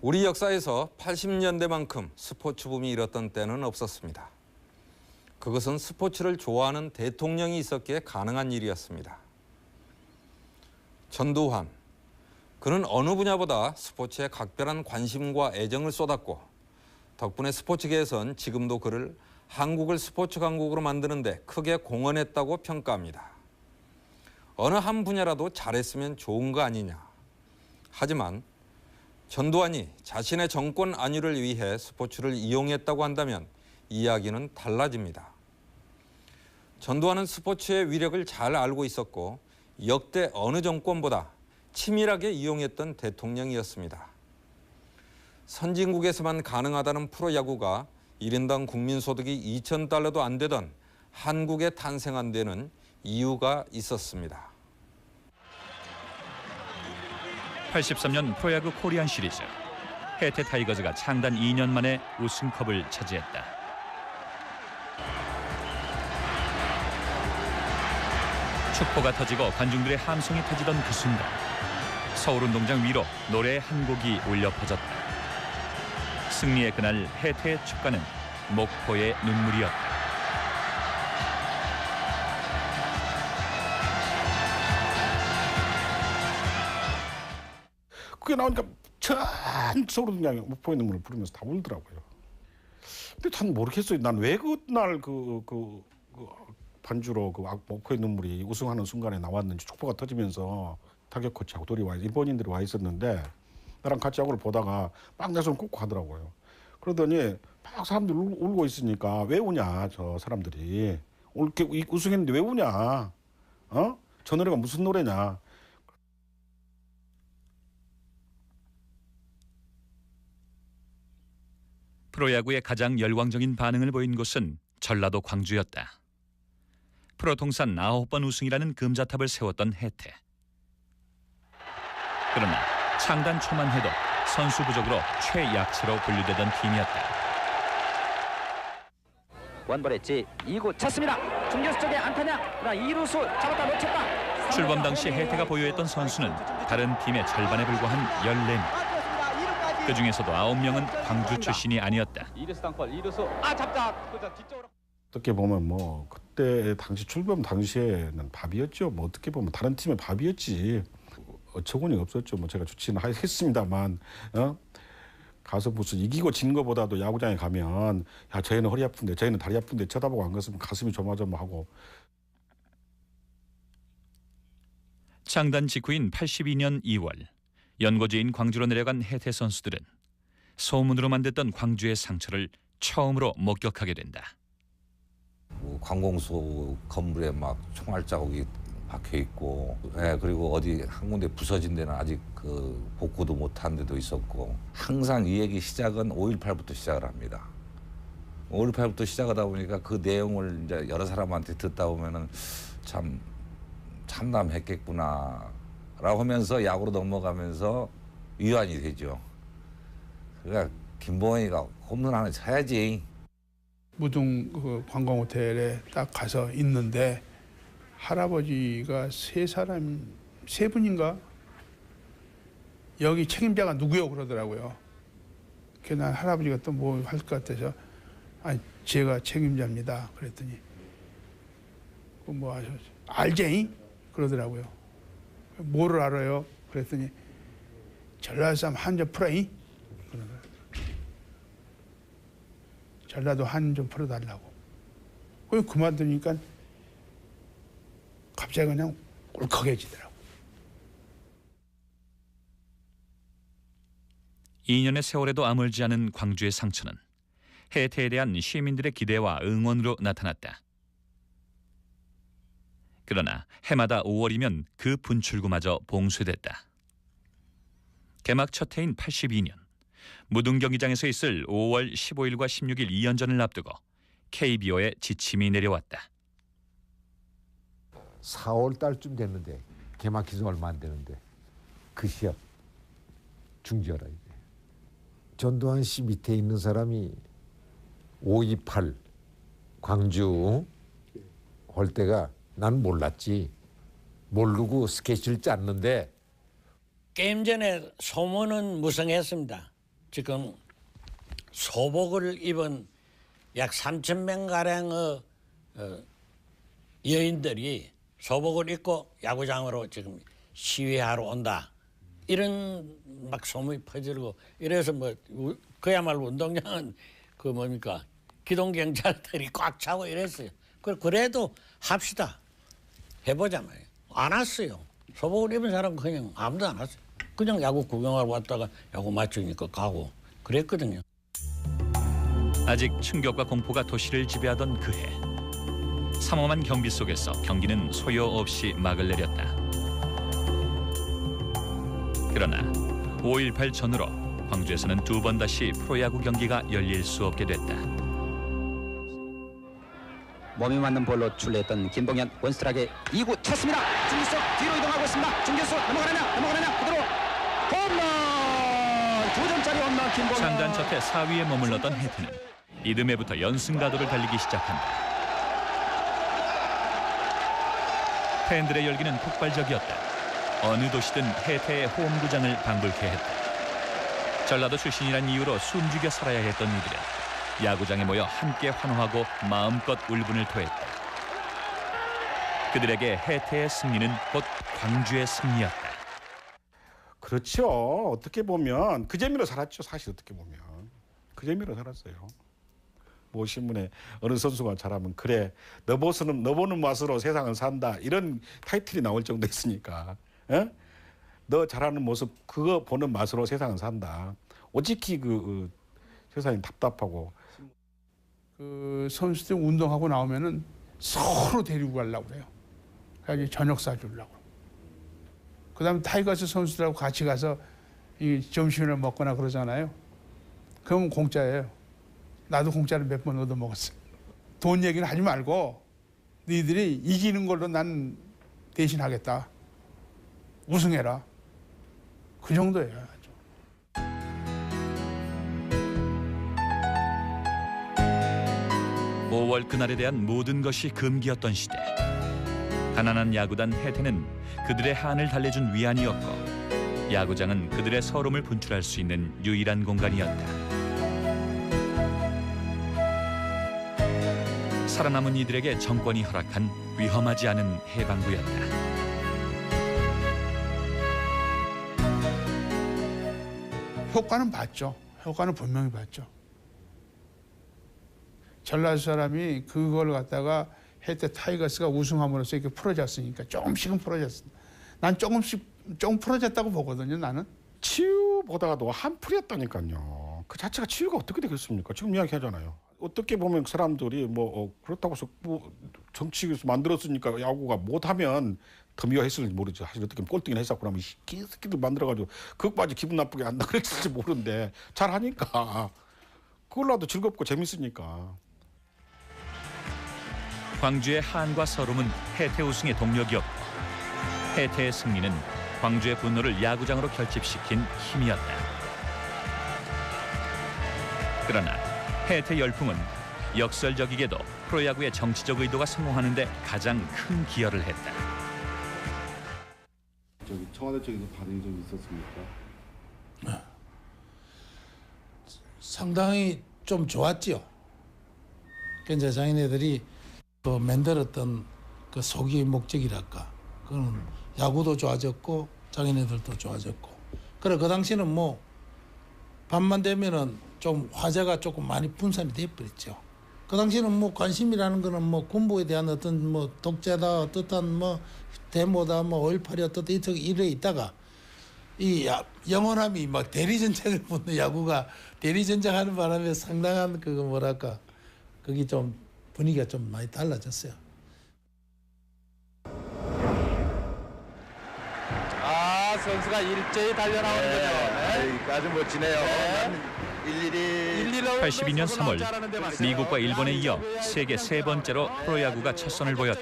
우리 역사에서 80년대만큼 스포츠 붐이 일었던 때는 없었습니다. 그것은 스포츠를 좋아하는 대통령이 있었기에 가능한 일이었습니다. 전두환, 그는 어느 분야보다 스포츠에 각별한 관심과 애정을 쏟았고 덕분에 스포츠계에선 지금도 그를 한국을 스포츠 강국으로 만드는 데 크게 공헌했다고 평가합니다. 어느 한 분야라도 잘했으면 좋은 거 아니냐. 하지만 전두환이 자신의 정권 안위를 위해 스포츠를 이용했다고 한다면 이야기는 달라집니다. 전두환은 스포츠의 위력을 잘 알고 있었고 역대 어느 정권보다 치밀하게 이용했던 대통령이었습니다. 선진국에서만 가능하다는 프로야구가 1인당 국민소득이 2,000달러도 안 되던 한국에 탄생한 데는 이유가 있었습니다. 83년 프로야구 코리안 시리즈. 해태 타이거즈가 창단 2년 만에 우승컵을 차지했다. 축포가 터지고 관중들의 함성이 터지던 그 순간 서울운동장 위로 노래의 한 곡이 울려 퍼졌다. 승리의 그날 해태의 축가는 목포의 눈물이었다. 그게 나오니까 전 서울운동장에 목포의 눈물을 부르면서 다 울더라고요. 근데 전 모르겠어요. 난 왜 그날 그 반주로 그 목포의 눈물이 우승하는 순간에 나왔는지. 촉포가 터지면서 타격 코치하고 둘이 일본인들이 와 있었는데 나랑 같이 야구를 보다가 막 내 손 꽂고 하더라고요. 그러더니 막 사람들이 울고 있으니까 왜 우냐 저 사람들이. 이렇게 우승했는데 왜 우냐. 저 노래가 무슨 노래냐. 프로야구의 가장 열광적인 반응을 보인 곳은 전라도 광주였다. 프로 통산 9번 우승이라는 금자탑을 세웠던 해태. 그러나 창단 초만 해도 선수 부족으로 최약체로 분류되던 팀이었다. 원벌의 제2구 찼습니다. 중견수 쪽에 안타냐. 그러나 2루수 잡았다 놓쳤다. 출범 당시 해태가 보유했던 선수는 다른 팀의 절반에 불과한 14명. 그중에서도 9명은 광주 출신이 아니었다. 2루수 땅볼 2루수 잡다. 그저 뒤쪽으로. 어떻게 보면 뭐 그때 당시 출범 당시에는 밥이었죠. 뭐 어떻게 보면 다른 팀의 밥이었지. 어처구니 없었죠. 뭐 제가 좋지는 했습니다만 가서 무슨 이기고 진 거보다도 야구장에 가면 야 저희는 허리 아픈데 저희는 다리 아픈데 쳐다보고 안 갔으면 가슴이 조마조마하고. 창단 직후인 82년 2월 연고지인 광주로 내려간 해태 선수들은 소문으로만 듣던 광주의 상처를 처음으로 목격하게 된다. 관공서 건물에 막 총알 자국이 박혀 있고, 그리고 어디 한 군데 부서진 데는 아직 그 복구도 못한 데도 있었고, 항상 이 얘기 시작은 5.18부터 시작을 합니다. 5.18부터 시작하다 보니까 그 내용을 이제 여러 사람한테 듣다 보면은 참 참담했겠구나라고 하면서 야구로 넘어가면서 위안이 되죠. 그러니까 김봉현이가 홈런 하나 쳐야지. 무등 그 관광호텔에 딱 가서 있는데 할아버지가 세 분인가 여기 책임자가 누구요 그러더라고요. 그래서 난 할아버지가 또 뭐 할 것 같아서 아니 제가 책임자입니다. 그랬더니 뭐 하셨지? 알제이? 그러더라고요. 뭐를 알아요? 그랬더니 전라도 사람 한점 풀어이? 그러더라고요. 전라도 한 좀 풀어달라고. 그만두니까 갑자기 그냥 울컥해지더라고. 2년의 세월에도 아물지 않은 광주의 상처는 해태에 대한 시민들의 기대와 응원으로 나타났다. 그러나 해마다 5월이면 그 분출구마저 봉쇄됐다. 개막 첫 해인 82년 무등 경기장에서 있을 5월 15일과 16일 2연전을 앞두고 KBO에 지침이 내려왔다. 4월 달쯤 됐는데 개막 기준 얼마 안 되는데 그 시합 중지하라 이제. 전두환 씨 밑에 있는 사람이 5.28 광주 할 때가 난 몰랐지. 모르고 스케치를 짰는데 게임 전에 소문은 무성했습니다. 지금 소복을 입은 약 3,000명 가량의 여인들이 소복을 입고 야구장으로 지금 시위하러 온다. 이런 막 소문이 퍼지고 이래서 뭐 그야말로 운동장은 그 뭡니까 기동 경찰들이 꽉 차고 이랬어요. 그래도 합시다. 해보자 말이에요. 안 왔어요. 소복을 입은 사람은 그냥 아무도 안 왔어요. 그냥 야구 구경하러 왔다가 야구 맞추니까 가고 그랬거든요. 아직 충격과 공포가 도시를 지배하던 그해 삼엄한 경비 속에서 경기는 소요없이 막을 내렸다. 그러나 5.18 전후로 광주에서는 두 번 다시 프로야구 경기가 열릴 수 없게 됐다. 몸이 맞는 볼로 출루했던 김동현 원스트라이크에 2구 찼습니다. 중기수 뒤로 이동하고 있습니다. 중기수 넘어가느냐 그대로 홈런 2점짜리 홈런 김동현. 창단 첫해 4위에 머물렀던 해태는 이듬해부터 연승 가도를 달리기 시작한다. 팬들의 열기는 폭발적이었다. 어느 도시든 해태의 홈구장을 방불케 했다. 전라도 출신이란 이유로 숨죽여 살아야 했던 이들은 야구장에 모여 함께 환호하고 마음껏 울분을 토했다. 그들에게 해태의 승리는 곧 광주의 승리였다. 그렇죠. 어떻게 보면 그 재미로 살았죠. 사실 어떻게 보면 그 재미로 살았어요. 뭐 신문에 어느 선수가 잘하면 그래 너 보는 맛으로 세상을 산다 이런 타이틀이 나올 정도였으니까 에? 너 잘하는 모습 그거 보는 맛으로 세상을 산다. 오직히 그 세상이 답답하고 그 선수들 운동하고 나오면은 서로 데리고 가려고 그래요. 그래서 저녁 사주려고. 그다음에 타이거스 선수들하고 같이 가서 이 점심을 먹거나 그러잖아요. 그러면 공짜예요. 나도 공짜를 몇 번 얻어 먹었어. 돈 얘기는 하지 말고 너희들이 이기는 걸로 난 대신하겠다. 우승해라. 그 정도예요. 아주. (5월) 그날에 대한 모든 것이 금기였던 시대. 가난한 야구단 해태는 그들의 한을 달래준 위안이었고 야구장은 그들의 서름을 분출할 수 있는 유일한 공간이었다. 살아남은 이들에게 정권이 허락한 위험하지 않은 해방구였다. 효과는 봤죠. 효과는 분명히 봤죠. 전라도 사람이 그걸 갖다가 해태 타이거스가 우승함으로써 이렇게 풀어졌으니까 조금씩은 풀어졌습니다. 난 조금 풀어졌다고 보거든요. 나는. 치유보다도 한풀이었다니까요. 그 자체가 치유가 어떻게 되겠습니까? 지금 이야기하잖아요. 어떻게 보면 사람들이 뭐 그렇다고 해서 뭐 정치에서 만들었으니까 야구가 못하면 더 미워했을지 모르죠. 사실 어떻게 보면 꼴등이나 했었고 나면 이 새끼들 만들어가지고 그것까지 기분 나쁘게 한다 그랬을지 모르는데 잘하니까 그걸라도 즐겁고 재밌으니까. 광주의 한과 서름은 해태 우승의 동력이었고 해태의 승리는 광주의 분노를 야구장으로 결집시킨 힘이었다. 그러나 해태 열풍은 역설적이게도 프로야구의 정치적 의도가 성공하는 데 가장 큰 기여를 했다. 저기 청와대 쪽에서 반응이 좀 있었습니까? 상당히 좀 좋았지요. 이제 자기네들이 그 만들었던 그 소기의 목적이랄까, 그건 야구도 좋아졌고 자기네들도 좋아졌고. 그래 그 당시는 뭐 밤만 되면은 좀 화제가 조금 많이 분산이 돼버렸죠. 그 당시는 뭐 관심이라는 거는 뭐 군부에 대한 어떤 뭐 독재다, 어떻단 뭐 데모다, 뭐 5.18이 어떻다 이래 있다가 이 영원함이 막 대리전쟁을 붙는 야구가 대리전쟁하는 바람에 상당한 그거 뭐랄까 거기 좀 분위기가 좀 많이 달라졌어요. 아 선수가 일제히 달려나오는 거죠. 아주 멋지네요. 82년 3월 미국과 일본에 이어 세계 세 번째로 프로야구가 첫 선을 보였다.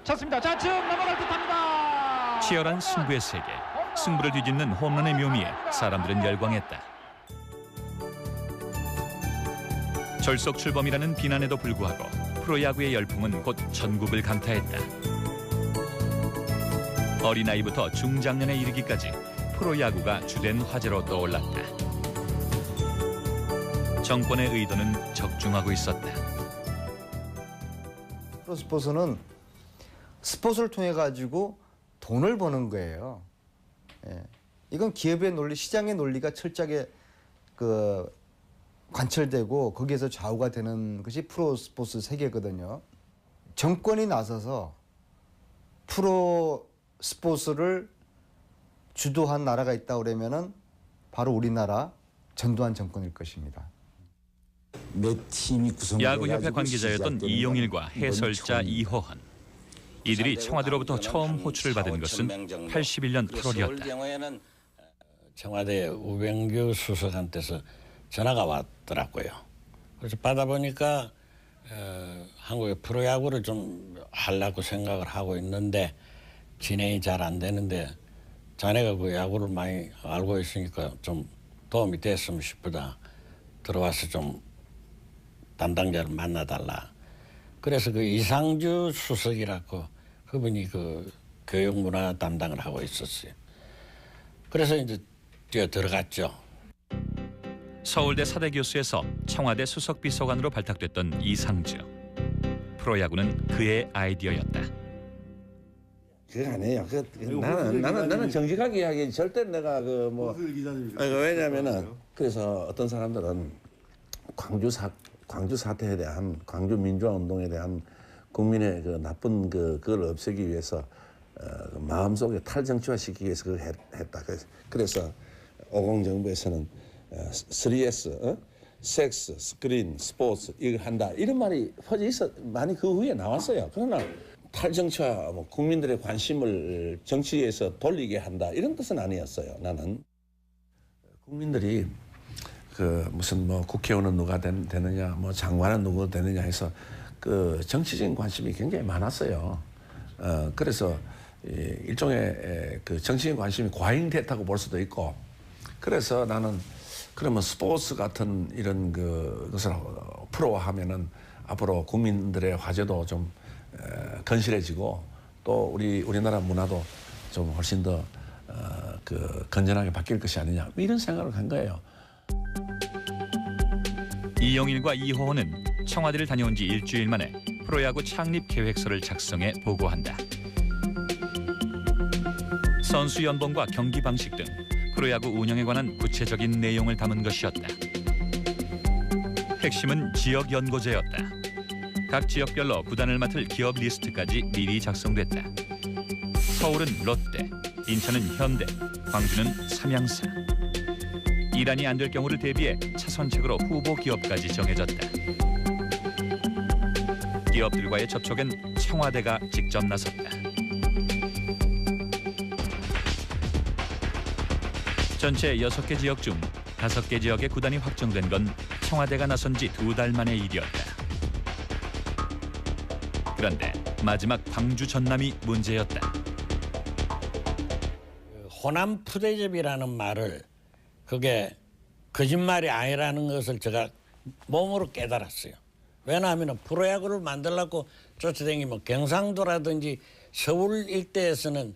쳤습니다. 좌측 넘어갈 듯합니다. 치열한 승부의 세계, 승부를 뒤집는 홈런의 묘미에 사람들은 열광했다. 절속 출범이라는 비난에도 불구하고 프로야구의 열풍은 곧 전국을 강타했다. 어린아이부터 중장년에 이르기까지 프로야구가 주된 화제로 떠올랐다. 정권의 의도는 적중하고 있었다. 프로스포츠는 스포츠를 통해 가지고 돈을 버는 거예요. 예. 이건 기업의 논리, 시장의 논리가 철저하게 관철되고 거기에서 좌우가 되는 것이 프로스포츠 세계거든요. 정권이 나서서 프로스포츠를 주도한 나라가 있다 그러면은 바로 우리나라 전두환 정권일 것입니다. 야구협회 관계자였던 이용일과 해설자 이호헌. 이들이 청와대로부터 처음 호출을 받은 것은 81년 8월이었다. 청와대 우병규 수석한테서 전화가 왔더라고요. 그래서 받아보니까 한국의 프로야구를 좀 하려고 생각을 하고 있는데 진행이 잘 안 되는데 자네가 그 야구를 많이 알고 있으니까 좀 도움이 됐으면 싶다. 들어와서 좀 담당자를 만나달라. 그래서 그 이상주 수석이라고 그분이 그 교육문화 담당을 하고 있었어요. 그래서 이제 뛰어 들어갔죠. 서울대 사대교수에서 청와대 수석비서관으로 발탁됐던 이상주. 프로야구는 그의 아이디어였다. 그거 아니에요. 나는 정직하게 이야기 절대 내가 왜냐면은 그래서 어떤 사람들은 광주 사태에 대한 광주 민주화 운동에 대한 국민의 그 나쁜 그걸 없애기 위해서 마음속에 탈정치화시키기 위해서 그걸 했다. 그래서 50 정부에서는 3S 섹스, 스크린, 스포츠 이거 한다 이런 말이 퍼져 있어 많이 그 후에 나왔어요. 그러나 탈정치화 국민들의 관심을 정치에서 돌리게 한다 이런 뜻은 아니었어요. 나는 국민들이 그 무슨 국회의원은 누가 되느냐 장관은 누가 되느냐 해서 그 정치적인 관심이 굉장히 많았어요. 그래서 일종의 그 정치적인 관심이 과잉됐다고 볼 수도 있고 그래서 나는 그러면 스포츠 같은 이런 것을 프로화하면은 앞으로 국민들의 화제도 좀 건실해지고 또 우리나라 문화도 좀 훨씬 더 건전하게 바뀔 것이 아니냐 이런 생각을 한 거예요. 이용일과 이호헌은 청와대를 다녀온 지 일주일 만에 프로야구 창립 계획서를 작성해 보고한다. 선수 연봉과 경기 방식 등 프로야구 운영에 관한 구체적인 내용을 담은 것이었다. 핵심은 지역 연고제였다. 각 지역별로 구단을 맡을 기업 리스트까지 미리 작성됐다. 서울은 롯데, 인천은 현대, 광주는 삼양사. 일환이 안 될 경우를 대비해 차선책으로 후보 기업까지 정해졌다. 기업들과의 접촉엔 청와대가 직접 나섰다. 전체 6개 지역 중 5개 지역의 구단이 확정된 건 청와대가 나선 지 2달 만의 일이었다. 그런데 마지막 광주 전남이 문제였다. 호남 푸대접이라는 말을 그게 거짓말이 아니라는 것을 제가 몸으로 깨달았어요. 왜냐하면 프로야구를 만들려고 쫓아다니면 경상도라든지 서울 일대에서는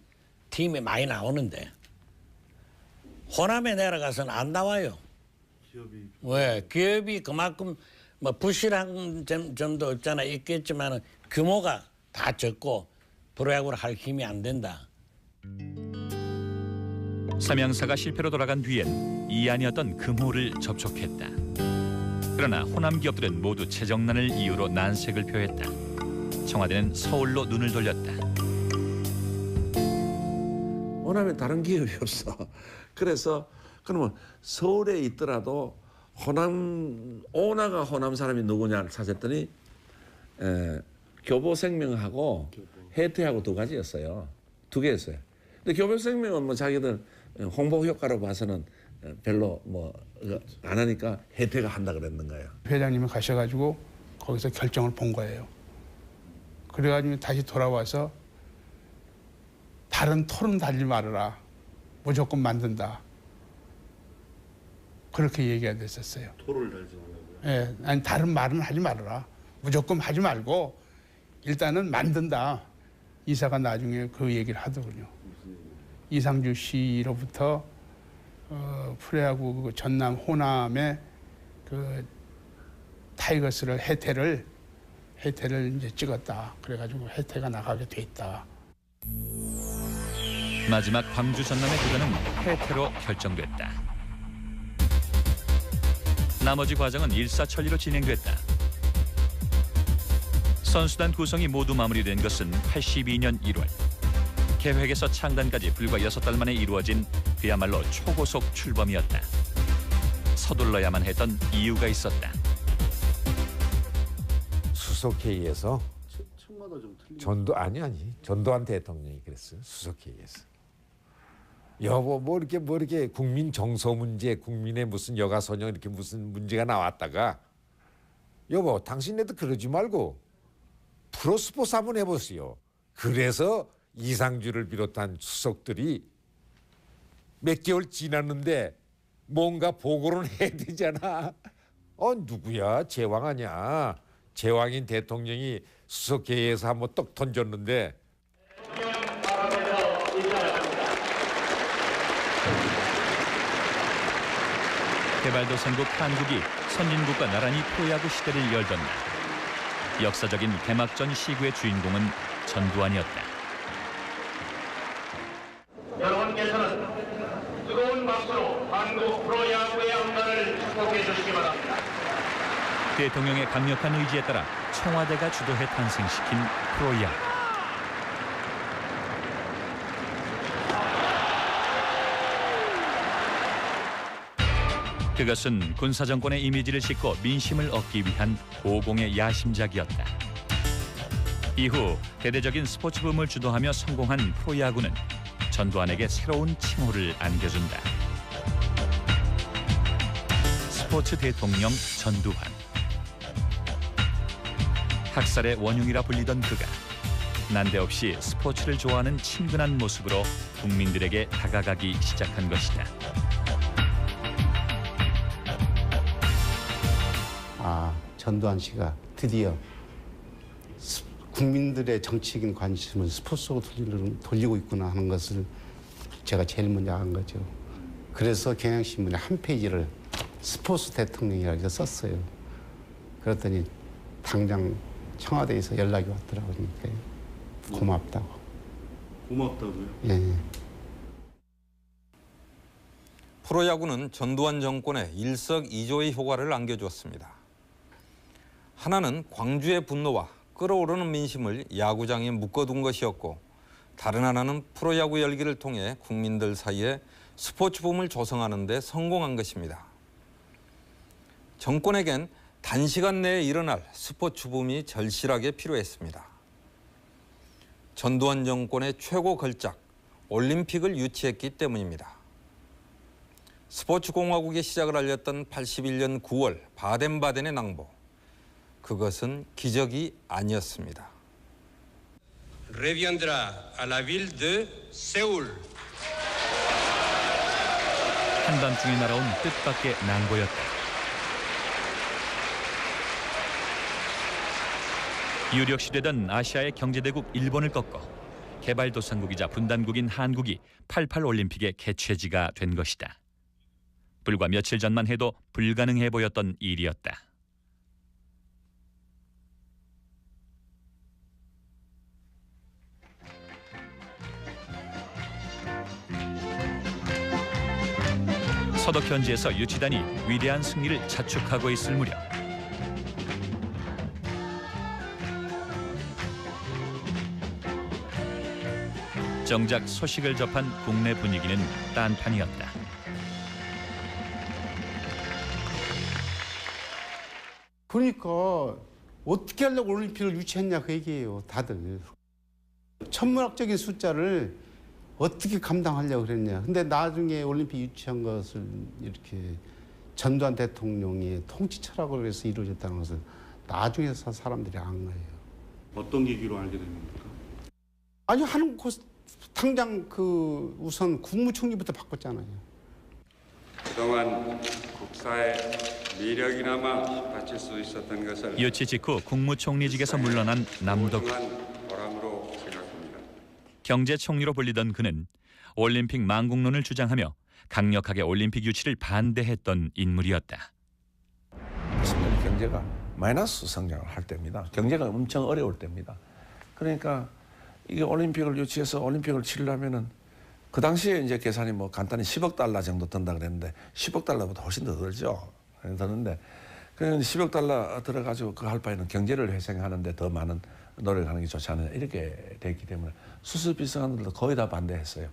팀이 많이 나오는데 호남에 내려가서는 안 나와요. 왜? 기업이 그만큼 부실한 점도 없잖아 있겠지만 규모가 다 적고 프로야구를 할 힘이 안 된다. 삼양사가 실패로 돌아간 뒤엔 이안이었던 금호를 접촉했다. 그러나 호남 기업들은 모두 재정난을 이유로 난색을 표했다. 청와대는 서울로 눈을 돌렸다. 호남에 다른 기업이 없어. 그래서 그러면 서울에 있더라도 오나가 호남 사람이 누구냐를 찾았더니 교보생명하고 해태하고 2가지였어요. 2개였어요. 근데 교보생명은 자기들 홍보 효과로 봐서는 별로 안 하니까 해태가 한다 그랬는 거예요. 회장님이 가셔가지고 거기서 결정을 본 거예요. 그래가지고 다시 돌아와서 다른 토론 달지 말아라. 무조건 만든다. 그렇게 얘기가 됐었어요. 토를 달지 말라고요? 예, 아니 다른 말은 하지 말아라. 무조건 하지 말고 일단은 만든다. 이사가 나중에 그 얘기를 하더군요. 이상주 씨로부터 프로야구 그 전남 호남의 그 타이거스를 해태를 이제 찍었다. 그래가지고 해태가 나가게 돼 있다. 마지막 광주 전남의 도전은 해태로 결정됐다. 나머지 과정은 일사천리로 진행됐다. 선수단 구성이 모두 마무리된 것은 82년 1월. 계획에서 창단까지 불과 6달 만에 이루어진 그야말로 초고속 출범이었다. 서둘러야만 했던 이유가 있었다. 수석회의에서 층마다 좀 틀린. 전두환 대통령이 그랬어요. 수석회의에서. 여보 뭐 이렇게 국민 정서 문제, 국민의 무슨 여가 선영 이렇게 무슨 문제가 나왔다가 여보 당신네도 그러지 말고 프로스포츠 한번 해보세요. 그래서 이상주를 비롯한 수석들이 몇 개월 지났는데 뭔가 보고를 해야 되잖아. 누구야? 제왕 아니야. 제왕인 대통령이 수석회의에서 한번 떡 던졌는데 개발도상국 한국이 선진국과 나란히 프로야구 시대를 열던 날, 역사적인 개막전 시구의 주인공은 전두환이었다. 여러분께서는 뜨거운 박수로 한국 프로야구의 앞날을 축복해 주시기 바랍니다. 대통령의 강력한 의지에 따라 청와대가 주도해 탄생시킨 프로야구. 그것은 군사정권의 이미지를 싣고 민심을 얻기 위한 고공의 야심작이었다. 이후 대대적인 스포츠 붐을 주도하며 성공한 프로야구는 전두환에게 새로운 칭호를 안겨준다. 스포츠 대통령 전두환. 학살의 원흉이라 불리던 그가 난데없이 스포츠를 좋아하는 친근한 모습으로 국민들에게 다가가기 시작한 것이다. 전두환 씨가 드디어 국민들의 정치적인 관심을 스포츠로 돌리고 있구나 하는 것을 제가 제일 먼저 안 거죠. 그래서 경향신문에 한 페이지를 스포츠 대통령이라고 썼어요. 그랬더니 당장 청와대에서 연락이 왔더라고요. 고맙다고. 고맙다고요? 예. 프로야구는 전두환 정권에 일석이조의 효과를 안겨주었습니다. 하나는 광주의 분노와 끓어오르는 민심을 야구장에 묶어둔 것이었고, 다른 하나는 프로야구 열기를 통해 국민들 사이에 스포츠 붐을 조성하는 데 성공한 것입니다. 정권에겐 단시간 내에 일어날 스포츠 붐이 절실하게 필요했습니다. 전두환 정권의 최고 걸작, 올림픽을 유치했기 때문입니다. 스포츠 공화국의 시작을 알렸던 81년 9월 바덴바덴의 낭보. 그것은 기적이 아니었습니다. reviendra à la ville de Séoul. 한밤중에 날아온 뜻밖의 낭보였다. 유력시되던 아시아의 경제대국 일본을 꺾어 개발도상국이자 분단국인 한국이 88 올림픽의 개최지가 된 것이다. 불과 며칠 전만 해도 불가능해 보였던 일이었다. 서독 현지에서 유치단이 위대한 승리를 자축하고 있을 무렵, 정작 소식을 접한 국내 분위기는 딴판이었다. 그러니까 어떻게 하려고 올림픽을 유치했냐 그 얘기예요. 다들. 천문학적인 숫자를 어떻게 감당하려고 그랬냐. 근데 나중에 올림픽 유치한 것을 이렇게 전두환 대통령의 통치 철학으로 해서 이루어졌다는 것을 나중에서 사람들이 안 거예요. 어떤 계기로 알게 된 겁니까? 아니 하는 곳 당장 그 우선 국무총리부터 바꿨잖아요. 그동안 국사의 미력이나마 바칠 수 있었던 것을 유치 직후 국무총리직에서 물러난 남덕. 보람으로 생각합니다. 경제총리로 불리던 그는 올림픽 망국론을 주장하며 강력하게 올림픽 유치를 반대했던 인물이었다. 10년이 경제가 마이너스 성장을 할 때입니다. 경제가 엄청 어려울 때입니다. 그러니까 이게 올림픽을 유치해서 올림픽을 치려면은 그 당시에 이제 계산이 뭐 간단히 10억 달러 정도 든다 그랬는데 10억 달러보다 훨씬 더 들죠. 드는데 그냥 10억 달러 들어가지고 그거 할 바에는 경제를 회생하는데 더 많은 노력을 하는 게 좋지 않느냐 이렇게 돼 있기 때문에 수습 비서관들도 거의 다 반대했어요.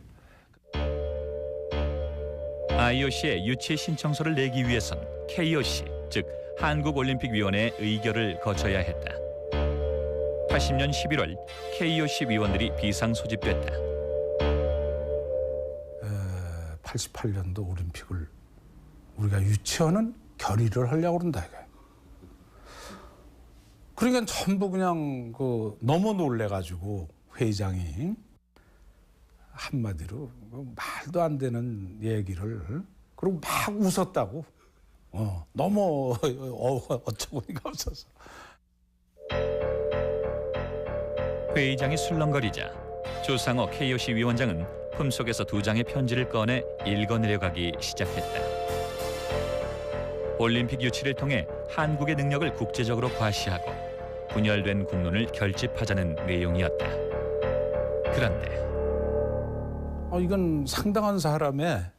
IOC의 유치 신청서를 내기 위해선 KOC, 즉 한국올림픽위원회의 의결을 거쳐야 했다. 80년 11월 KOC 위원들이 비상 소집됐다. 88년도 올림픽을 우리가 유치하는 결의를 하려고 그런다 이게. 그러니까 전부 그냥 너무 놀래가지고 회장이 한마디로 말도 안 되는 얘기를 그리고 막 웃었다고. 너무 어처구니가 없어서. 회의장이 술렁거리자 조상호 KOC 위원장은 품속에서 2장의 편지를 꺼내 읽어내려가기 시작했다. 올림픽 유치를 통해 한국의 능력을 국제적으로 과시하고 분열된 국론을 결집하자는 내용이었다. 그런데 이건 상당한 사람의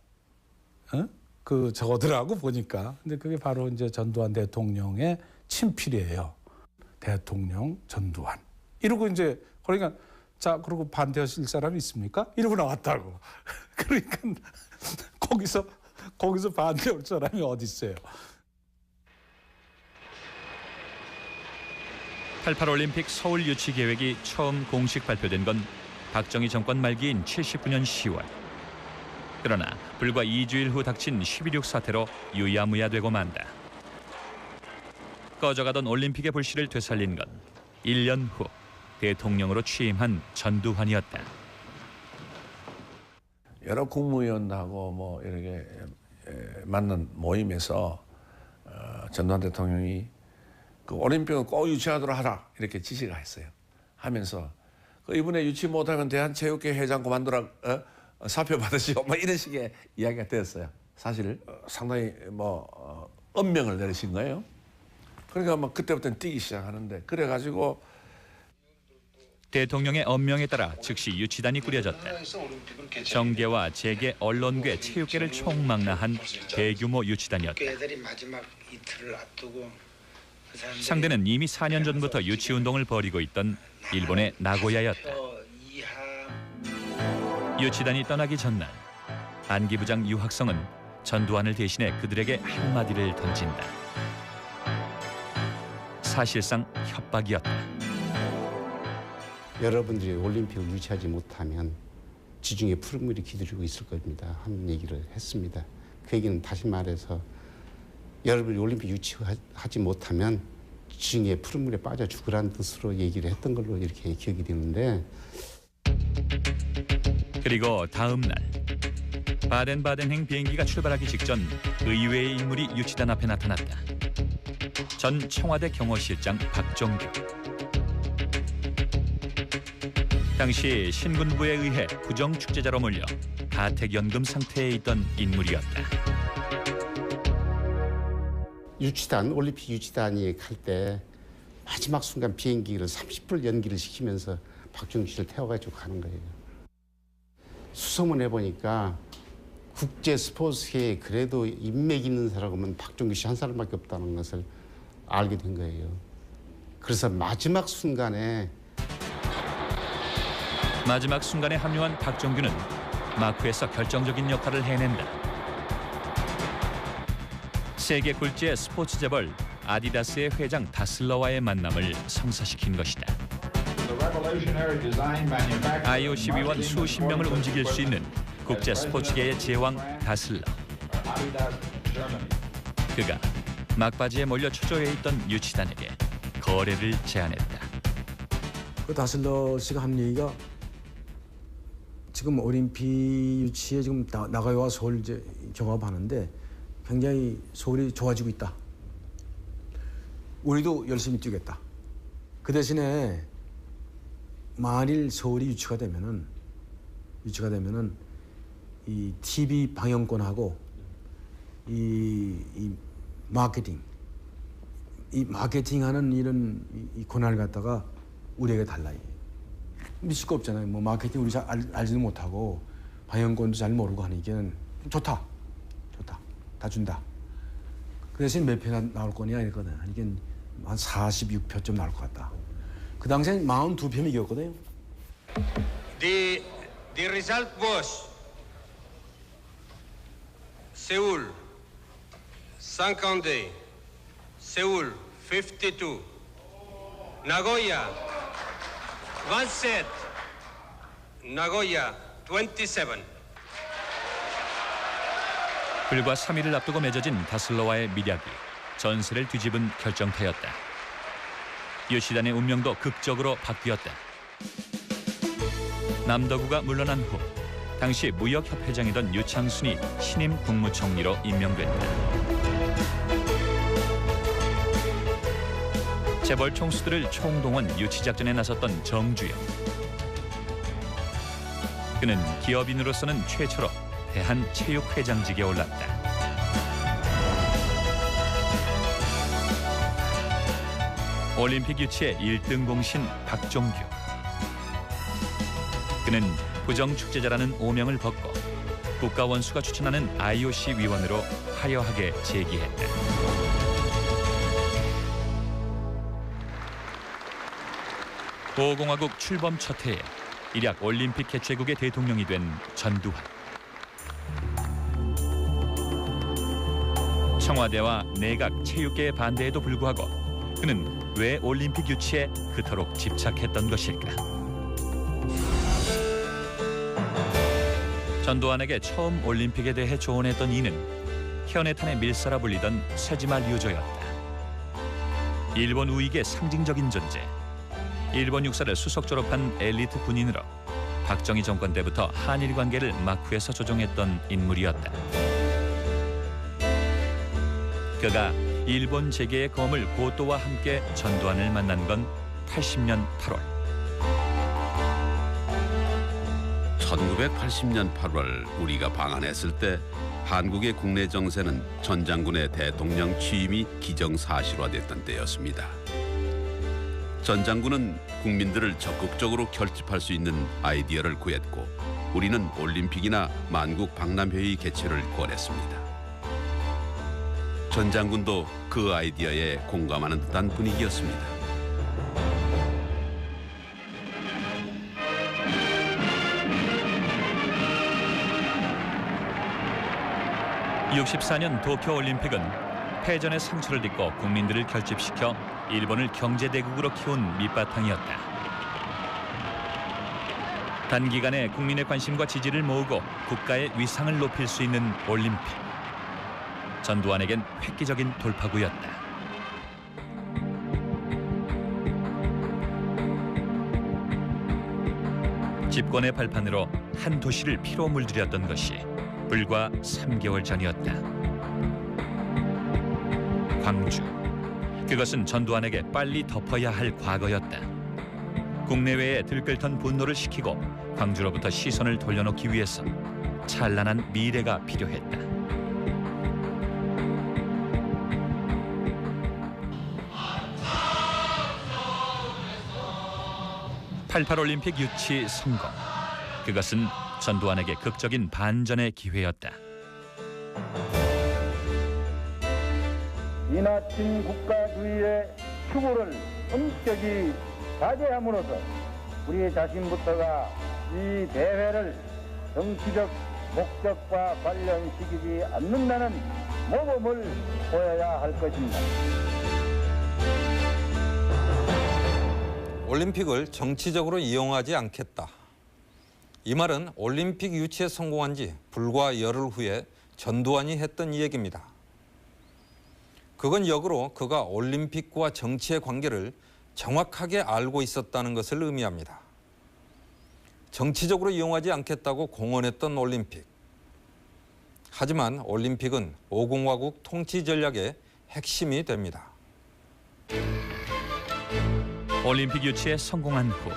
저거더라고 보니까. 근데 그게 바로 이제 전두환 대통령의 친필이에요. 대통령 전두환. 이러고 이제 그러니까 자 그러고 반대하실 사람이 있습니까? 이러고 나왔다고. 그러니까 거기서 반대할 사람이 어디 있어요? 88 올림픽 서울 유치 계획이 처음 공식 발표된 건 박정희 정권 말기인 79년 10월. 그러나 불과 2주일 후 닥친 12.6 사태로 유야무야되고 만다. 꺼져가던 올림픽의 불씨를 되살린 건 1년 후 대통령으로 취임한 전두환이었다. 여러 국무위원하고 뭐 이렇게 맞는 모임에서 전두환 대통령이 그 올림픽은 꼭 유치하도록 하라 이렇게 지시가 했어요. 하면서 이번에 유치 못하면 대한체육회 회장 그만두라 사표 받으시오 뭐 이런 식의 이야기가 되었어요. 사실 상당히 엄명을 내리신 거예요. 그러니까 막 그때부터는 뛰기 시작하는데 그래가지고 대통령의 엄명에 따라 즉시 유치단이 꾸려졌다. 정계와 재계, 언론계, 체육계를 총망라한 대규모 유치단이었다. 상대는 이미 4년 전부터 유치운동을 벌이고 있던 일본의 나고야였다. 유치단이 떠나기 전날 안기 부장 유학성은 전두환을 대신해 그들에게 한마디를 던진다. 사실상 협박이었다. 여러분들이 올림픽을 유치하지 못하면 지중해 푸른 물이 기다리고 있을 겁니다. 하는 얘기를 했습니다. 그 얘기는 다시 말해서 여러분이 올림픽 유치하지 못하면 지중해 푸른 물에 빠져 죽으라는 뜻으로 얘기를 했던 걸로 이렇게 기억이 되는데. 그리고 다음 날 바덴바덴행 비행기가 출발하기 직전 의외의 인물이 유치단 앞에 나타났다. 전 청와대 경호실장 박정규. 당시 신군부에 의해 부정축제자로 몰려 가택연금 상태에 있던 인물이었다. 유치단, 올림픽 유치단이 갈 때 마지막 순간 비행기를 30분 연기를 시키면서 박정규 씨를 태워가지고 가는 거예요. 수소문 해보니까 국제 스포츠계에 그래도 인맥 있는 사람은 박정규 씨 한 사람밖에 없다는 것을 알게 된 거예요. 그래서 마지막 순간에 합류한 박정규는 마크에서 결정적인 역할을 해낸다. 세계 굴지의 스포츠 재벌 아디다스의 회장 다슬러와의 만남을 성사시킨 것이다. IOC 위원 수십 명을 움직일 수 있는 국제 스포츠계의 제왕 다슬러. 그가 막바지에 몰려 초조해 있던 유치단에게 거래를 제안했다. 그 다슬러 씨가 한 얘기가 지금 올림픽 유치에 지금 나가요와 서울 이제 경합하는데 굉장히 서울이 좋아지고 있다. 우리도 열심히 뛰겠다. 그 대신에 만일 서울이 유치가 되면은 이 TV 방영권하고 이 마케팅, 이 마케팅하는 이런 이 권한을 갖다가 우리에게 달라. 믿을 수가 없잖아요. 뭐 마케팅 우리 잘 알지도 못하고 방영권도 잘 모르고 하니까는 좋다, 다 준다. 그 대신 몇 표 나올 거냐 이랬거든. 이게 한 46표쯤 나올 것 같다. 그 당시엔 42표면 이겼거든요. The result was Seoul 50, Seoul 52, Nagoya 1 set, Nagoya 27. 불과 3일을 앞두고 맺어진 다슬러와의 밀약이 전세를 뒤집은 결정타였다. 요시단의 운명도 극적으로 바뀌었다. 남더구가 물러난 후 당시 무역협회장이던 유창순이 신임 국무총리로 임명됐다. 재벌 총수들을 총동원 유치작전에 나섰던 정주영. 그는 기업인으로서는 최초로 대한체육회장직에 올랐다. 올림픽 유치의 1등 공신 박종규. 그는 부정축제자라는 오명을 벗고 국가원수가 추천하는 IOC 위원으로 화려하게 재기했다. 보공화국 출범 첫 해에 일약 올림픽 개최국의 대통령이 된 전두환. 청와대와 내각, 체육계의 반대에도 불구하고 그는 왜 올림픽 유치에 그토록 집착했던 것일까? 전두환에게 처음 올림픽에 대해 조언했던 이는 현해탄의 밀사라 불리던 세지마 류조였다. 일본 우익의 상징적인 존재, 일본 육사를 수석 졸업한 엘리트 군인으로 박정희 정권 때부터 한일 관계를 막후에서 조종했던 인물이었다. 그가 일본 재계의 거물 고토와 함께 전두환을 만난 건 80년 8월. 1980년 8월 우리가 방한했을 때 한국의 국내 정세는 전 장군의 대통령 취임이 기정사실화됐던 때였습니다. 전 장군은 국민들을 적극적으로 결집할 수 있는 아이디어를 구했고 우리는 올림픽이나 만국 박람회의 개최를 권했습니다. 전 장군도 그 아이디어에 공감하는 듯한 분위기였습니다. 64년 도쿄올림픽은 패전의 상처를 딛고 국민들을 결집시켜 일본을 경제대국으로 키운 밑바탕이었다. 단기간에 국민의 관심과 지지를 모으고 국가의 위상을 높일 수 있는 올림픽. 전두환에겐 획기적인 돌파구였다. 집권의 발판으로 한 도시를 피로 물들였던 것이 불과 3개월 전이었다. 광주. 그것은 전두환에게 빨리 덮어야 할 과거였다. 국내외에 들끓던 분노를 식히고 광주로부터 시선을 돌려놓기 위해서 찬란한 미래가 필요했다. 88 올림픽 유치 성공. 그것은 전두환에게 극적인 반전의 기회였다. 지나친 국가주의의 추구를 엄격히 자제함으로써 우리 자신부터가 이 대회를 정치적 목적과 관련시키지 않는다는 모범을 보여야 할 것입니다. 올림픽을 정치적으로 이용하지 않겠다. 이 말은 올림픽 유치에 성공한 지 불과 열흘 후에 전두환이 했던 이야기입니다. 그건 역으로 그가 올림픽과 정치의 관계를 정확하게 알고 있었다는 것을 의미합니다. 정치적으로 이용하지 않겠다고 공언했던 올림픽. 하지만 올림픽은 5공화국 통치 전략의 핵심이 됩니다. 올림픽 유치에 성공한 후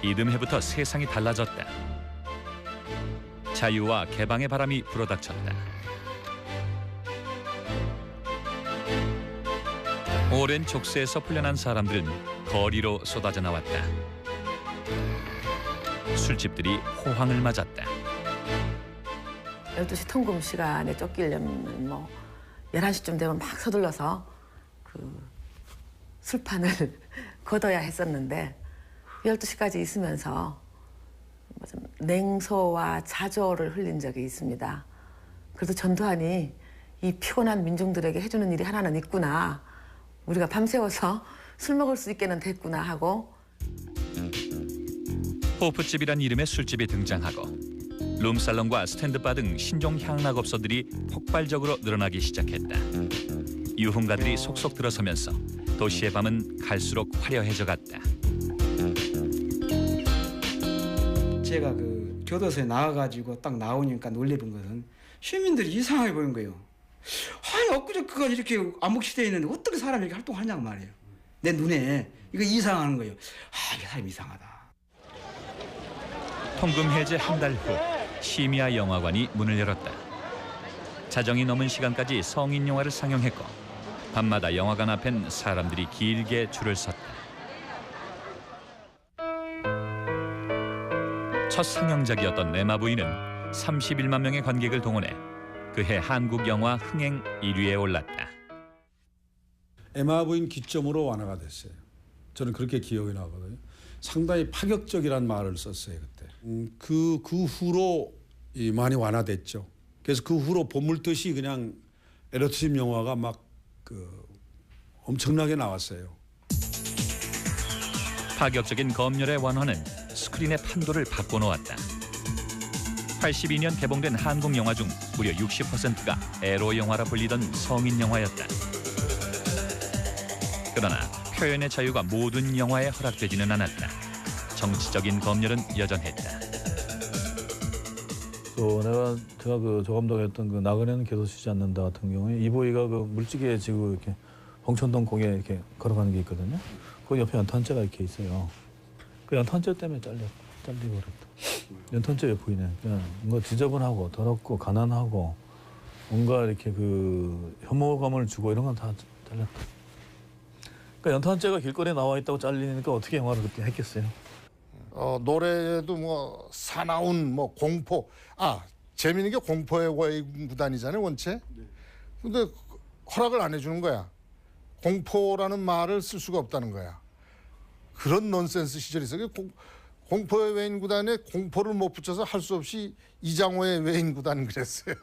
이듬해부터 세상이 달라졌다. 자유와 개방의 바람이 불어닥쳤다. 오랜 족쇄에서 풀려난 사람들은 거리로 쏟아져 나왔다. 술집들이 호황을 맞았다. 12시 통금 시간에 쫓기려면 뭐 11시쯤 되면 막 서둘러서 그 술판을 걷어야 했었는데 12시까지 있으면서 좀 냉소와 자조를 흘린 적이 있습니다. 그래도 전두환이 이 피곤한 민중들에게 해주는 일이 하나는 있구나. 우리가 밤새워서 술 먹을 수 있게는 됐구나 하고. 호프집이란 이름의 술집이 등장하고 룸살롱과 스탠드바 등 신종 향락업소들이 폭발적으로 늘어나기 시작했다. 유흥가들이 속속 들어서면서 도시의 밤은 갈수록 화려해져 갔다. 제가 그 교도소에 나와가지고 딱 나오니까 놀래본 것은 시민들이 이상하게 보인 거예요. 아니 엊그저께까지 이렇게 암흑시대에 있는데 어떻게 사람이 이렇게 활동하냐고 말이에요. 내 눈에 이거 이상한 거예요. 아, 이 사람이 이상하다. 통금 해제 한 달 후 시미아 영화관이 문을 열었다. 자정이 넘은 시간까지 성인 영화를 상영했고 밤마다 영화관 앞엔 사람들이 길게 줄을 섰다. 첫 상영작이었던 내마부인은 31만 명의 관객을 동원해 그해 한국 영화 흥행 1위에 올랐다. 에마부인 기점으로 완화가 됐어요. 저는 그렇게 기억이 나거든요. 상당히 파격적이란 말을 썼어요 그때. 그 후로 많이 완화됐죠. 그래서 그 후로 보물듯이 그냥 에로티즘 영화가 막 엄청나게 나왔어요. 파격적인 검열의 완화는 스크린의 판도를 바꿔놓았다. 82년 개봉된 한국 영화 중 무려 60%가 에로 영화라 불리던 성인 영화였다. 그러나 표현의 자유가 모든 영화에 허락되지는 않았다. 정치적인 검열은 여전했다. 제가 조 감독했던 그 나그네는 계속 않는다 같은 경우에 이보이가 그 물지개에 지고 이렇게 봉천동 공에 이렇게 걸어가는 게 있거든요. 그 옆에 연탄재가 이렇게 있어요. 그 연탄재 때문에 잘리고 그랬다. 연탄재 왜 보이네. 그냥 뭔가 지저분하고 더럽고 가난하고 뭔가 이렇게 그 혐오감을 주고 이런 건 다 잘렸다. 그러니까 연탄재가 길거리에 나와 있다고 잘리니까 어떻게 영화를 그렇게 했겠어요. 노래에도 뭐 사나운 뭐 공포 재미있는 게 공포의 외인 구단이잖아요 원체. 근데 허락을 안 해주는 거야. 공포라는 말을 쓸 수가 없다는 거야. 그런 넌센스 시절이 있어요. 공포의 외인 구단에 공포를 못 붙여서 할 수 없이 이장호의 외인 구단 그랬어요.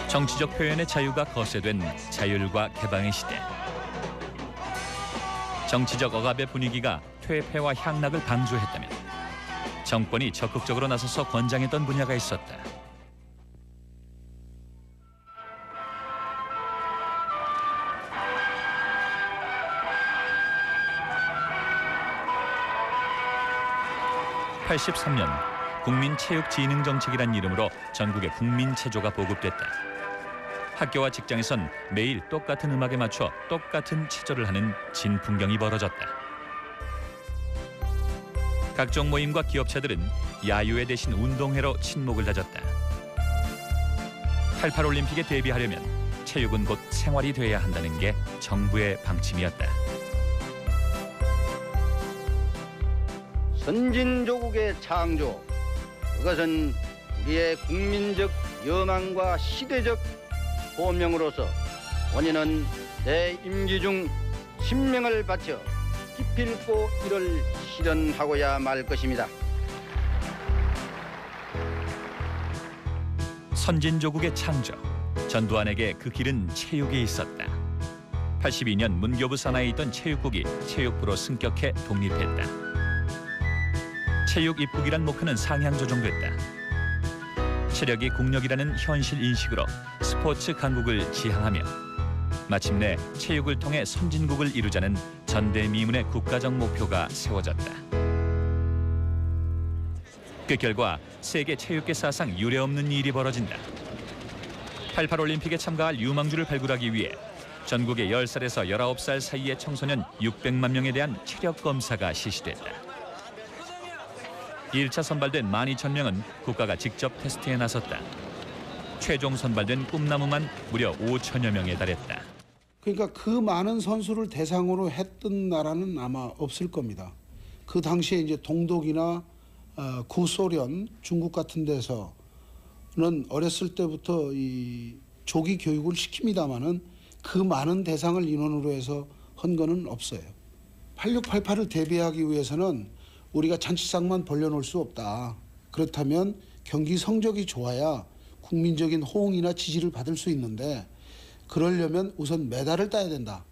정치적 표현의 자유가 거세된 자율과 개방의 시대. 정치적 억압의 분위기가 퇴폐와 향락을 방조했다면 정권이 적극적으로 나서서 권장했던 분야가 있었다. (83년) 국민체육진흥정책이란 이름으로 전국에 국민체조가 보급됐다. 학교와 직장에선 매일 똑같은 음악에 맞춰 똑같은 체조를 하는 진풍경이 벌어졌다. 각종 모임과 기업체들은 야유회 대신 운동회로 친목을 다졌다. 88 올림픽에 대비하려면 체육은 곧 생활이 돼야 한다는 게 정부의 방침이었다. 선진조국의 창조, 그것은 우리의 국민적 여망과 시대적 소명으로서 원인은 내 임기 중 신명을 바쳐 기필코 이를 실현하고야 말 것입니다. 선진조국의 창조, 전두환에게 그 길은 체육에 있었다. 82년 문교부 산하에 있던 체육국이 체육부로 승격해 독립했다. 체육 입국이란 목표는 상향 조정됐다. 체력이 국력이라는 현실 인식으로 스포츠 강국을 지향하며 마침내 체육을 통해 선진국을 이루자는 전대미문의 국가적 목표가 세워졌다. 그 결과 세계 체육계 사상 유례없는 일이 벌어진다. 88 올림픽에 참가할 유망주를 발굴하기 위해 전국의 10살에서 19살 사이의 청소년 600만 명에 대한 체력 검사가 실시됐다. 1차 선발된 12,000명은 국가가 직접 테스트에 나섰다. 최종 선발된 꿈나무만 무려 5천여 명에 달했다. 그러니까 그 많은 선수를 대상으로 했던 나라는 아마 없을 겁니다. 그 당시에 이제 동독이나 구소련, 중국 같은 데서는 어렸을 때부터 이 조기 교육을 시킵니다마는 그 많은 대상을 인원으로 해서 한 거는 없어요. 8688을 대비하기 위해서는 우리가 잔치상만 벌려놓을 수 없다. 그렇다면 경기 성적이 좋아야 국민적인 호응이나 지지를 받을 수 있는데 그러려면 우선 메달을 따야 된다.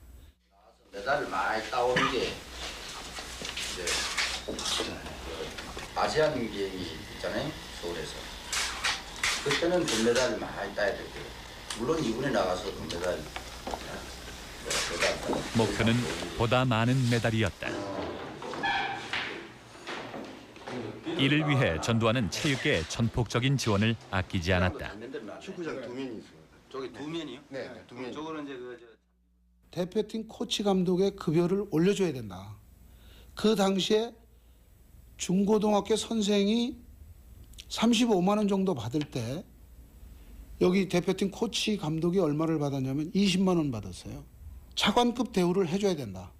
메달을 많이 따오는 게 이제 아시안 게임이 있잖아요, 서울에서. 그때는 금메달을 많이 따야 되고 물론 이번에 나가서 금메달. 목표는 보다 많은 메달이었다. 이를 위해 전두환은 체육계의 전폭적인 지원을 아끼지 않았다. 축구장 2면이 있습니다. 저기 2면이요? 네, 2면. 저거는 이제 대표팀 코치 감독의 급여를 올려줘야 된다. 그 당시에 중고등학교 선생이 35만 원 정도 받을 때 여기 대표팀 코치 감독이 얼마를 받았냐면 20만 원 받았어요. 차관급 대우를 해줘야 된다.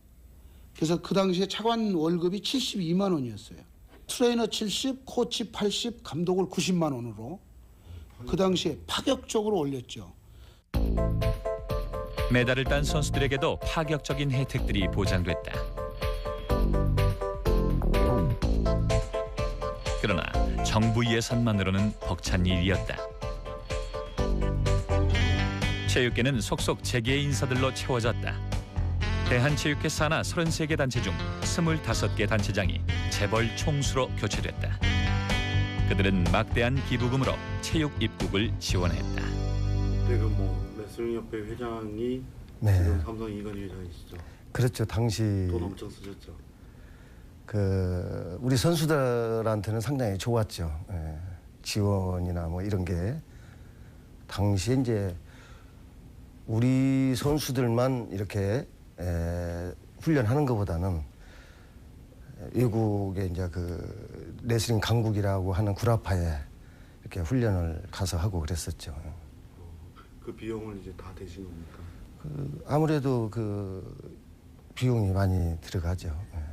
그래서 그 당시에 차관 월급이 72만 원이었어요. 트레이너 70, 코치 80, 감독을 90만 원으로 그 당시에 파격적으로 올렸죠. 메달을 딴 선수들에게도 파격적인 혜택들이 보장됐다. 그러나 정부 예산만으로는 벅찬 일이었다. 체육계는 속속 재계 인사들로 채워졌다. 대한체육회 산하 33개 단체 중 25개 단체장이 재벌 총수로 교체됐다. 그들은 막대한 기부금으로 체육 입국을 지원했다. 내가 레슬링협회 회장이 네. 지금 삼성 이건희 회장이시죠? 그렇죠. 당시 돈 엄청 쓰셨죠? 우리 선수들한테는 상당히 좋았죠. 예. 지원이나 이런 게 당시에 이제 우리 선수들만 이렇게 훈련하는 것보다는 외국에 이제 그 레슬링 강국이라고 하는 구라파에 이렇게 훈련을 가서 하고 그랬었죠. 그 비용을 이제 다 대신 겁니까? 아무래도 그 비용이 많이 들어가죠. 예.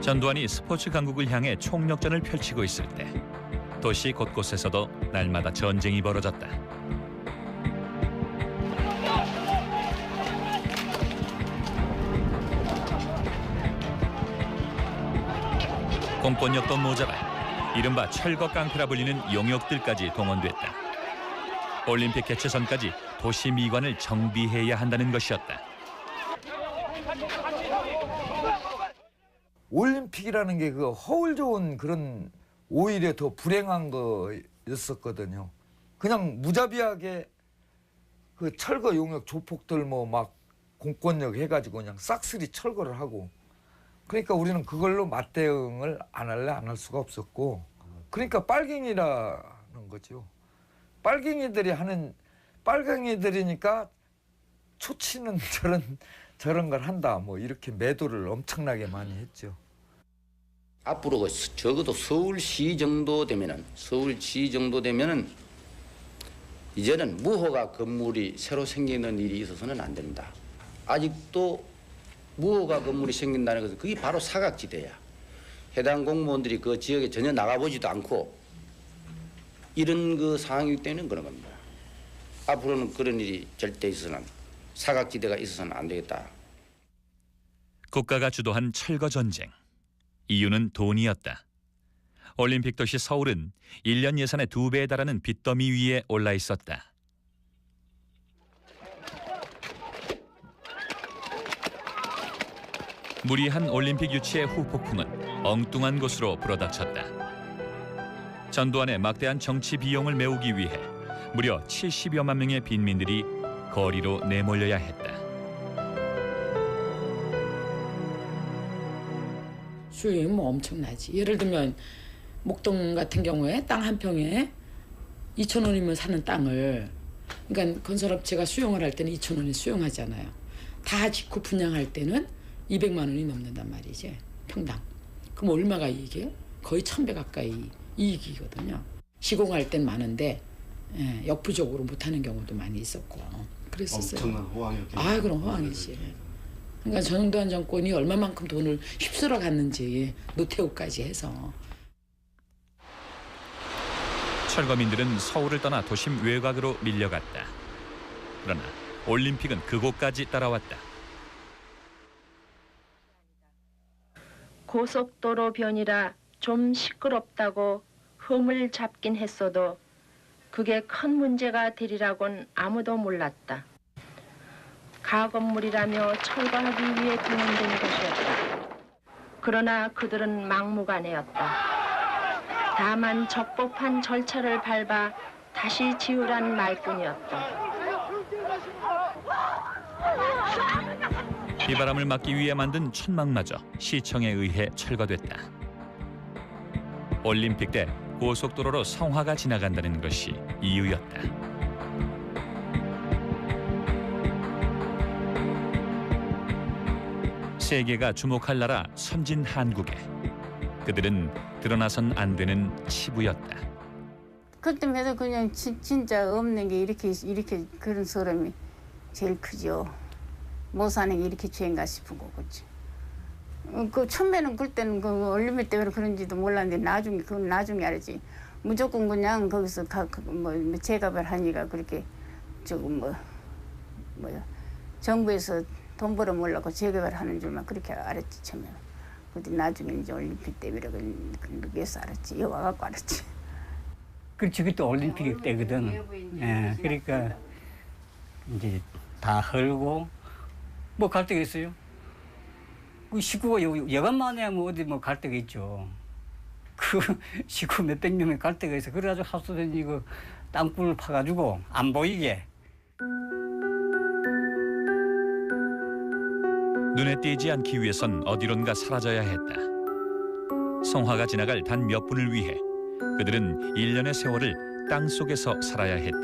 전두환이 스포츠 강국을 향해 총력전을 펼치고 있을 때 도시 곳곳에서도 날마다 전쟁이 벌어졌다. 공권력도 모자라 이른바 철거 깡패라 불리는 용역들까지 동원됐다. 올림픽 개최 전까지 도시 미관을 정비해야 한다는 것이었다. 올림픽이라는 게 그 허울 좋은 그런 오히려 더 불행한 거였었거든요. 그냥 무자비하게 그 철거 용역 조폭들 막 공권력 해가지고 그냥 싹쓸이 철거를 하고 그러니까 우리는 그걸로 맞대응을 안 할래 안 할 수가 없었고 그러니까 빨갱이라는 거죠. 빨갱이들이니까 초치는 저런 걸 한다 이렇게 매도를 엄청나게 많이 했죠. 앞으로 적어도 서울시 정도 되면은 이제는 무허가 건물이 새로 생기는 일이 있어서는 안 된다. 아직도 무허가 건물이 생긴다는 것은 그게 바로 사각지대야. 해당 공무원들이 그 지역에 전혀 나가보지도 않고 이런 그 상황이기 때문에 그런 겁니다. 앞으로는 그런 일이 절대 있어서는 사각지대가 있어서는 안 되겠다. 국가가 주도한 철거 전쟁. 이유는 돈이었다. 올림픽 도시 서울은 1년 예산의 2배에 달하는 빚더미 위에 올라 있었다. 무리한 올림픽 유치의 후폭풍은 엉뚱한 곳으로 불어닥쳤다. 전두환의 막대한 정치 비용을 메우기 위해 무려 70여만 명의 빈민들이 거리로 내몰려야 했다. 수요이 엄청나지. 예를 들면 목동 같은 경우에 땅 한 평에 2,000원이면 사는 땅을, 그러니까 건설업체가 수용을 할 때는 2,000원에 수용하잖아요. 다 짓고 분양할 때는 200만 원이 넘는단 말이지, 평당. 그럼 얼마가 이익이에요? 거의 1,000배 가까이 이익이거든요. 시공할 땐 많은데 역부족으로 못하는 경우도 많이 있었고 그랬었어요. 엄청난 호황이었겠죠. 아, 그럼 호황이지. 그러니까 전두환 정권이 얼마만큼 돈을 휩쓸어 갔는지 노태우까지 해서. 철거민들은 서울을 떠나 도심 외곽으로 밀려갔다. 그러나 올림픽은 그곳까지 따라왔다. 고속도로 변이라 좀 시끄럽다고 흠을 잡긴 했어도 그게 큰 문제가 되리라곤 아무도 몰랐다. 가건물이라며 철거하기 위해 동원된 것이었다. 그러나 그들은 막무가내였다. 다만 적법한 절차를 밟아 다시 지으란 말뿐이었다. 비바람을 막기 위해 만든 천막마저 시청에 의해 철거됐다. 올림픽 때 고속도로로 성화가 지나간다는 것이 이유였다. 세계가 주목할 나라 선진 한국에 그들은 드러나선 안 되는 치부였다. 그때마다 그냥 진짜 없는 게 이렇게 그런 사람이 제일 크죠. 못 사는 게 이렇게 죄인가 싶은 거겠지. 그 처음에는 그때는 그 올림픽 때문에 그런지도 몰랐는데 나중에 알지. 무조건 그냥 거기서 뭐 재갑을 하니까 그렇게 조금 뭐야 정부에서 돈 벌어 먹으려고 재갑을 하는 줄만 그렇게 알았지 처음에. 근데 나중에 이제 올림픽 때문에 그래서 알았지. 여기 와갖고 알았지. 그렇지, 그때 올림픽 때거든. 예, 그러니까 이제 다 헐고 뭐 갈 데가 있어요? 그 식구가 여간 만에 뭐 어디 뭐 갈 데가 있죠. 그 식구 몇백 명이 갈 데가 있어. 그래가지고 합수된 이거 땅굴을 파가지고 안 보이게. 눈에 띄지 않기 위해선 어디론가 사라져야 했다. 성화가 지나갈 단 몇 분을 위해 그들은 1년의 세월을 땅속에서 살아야 했다.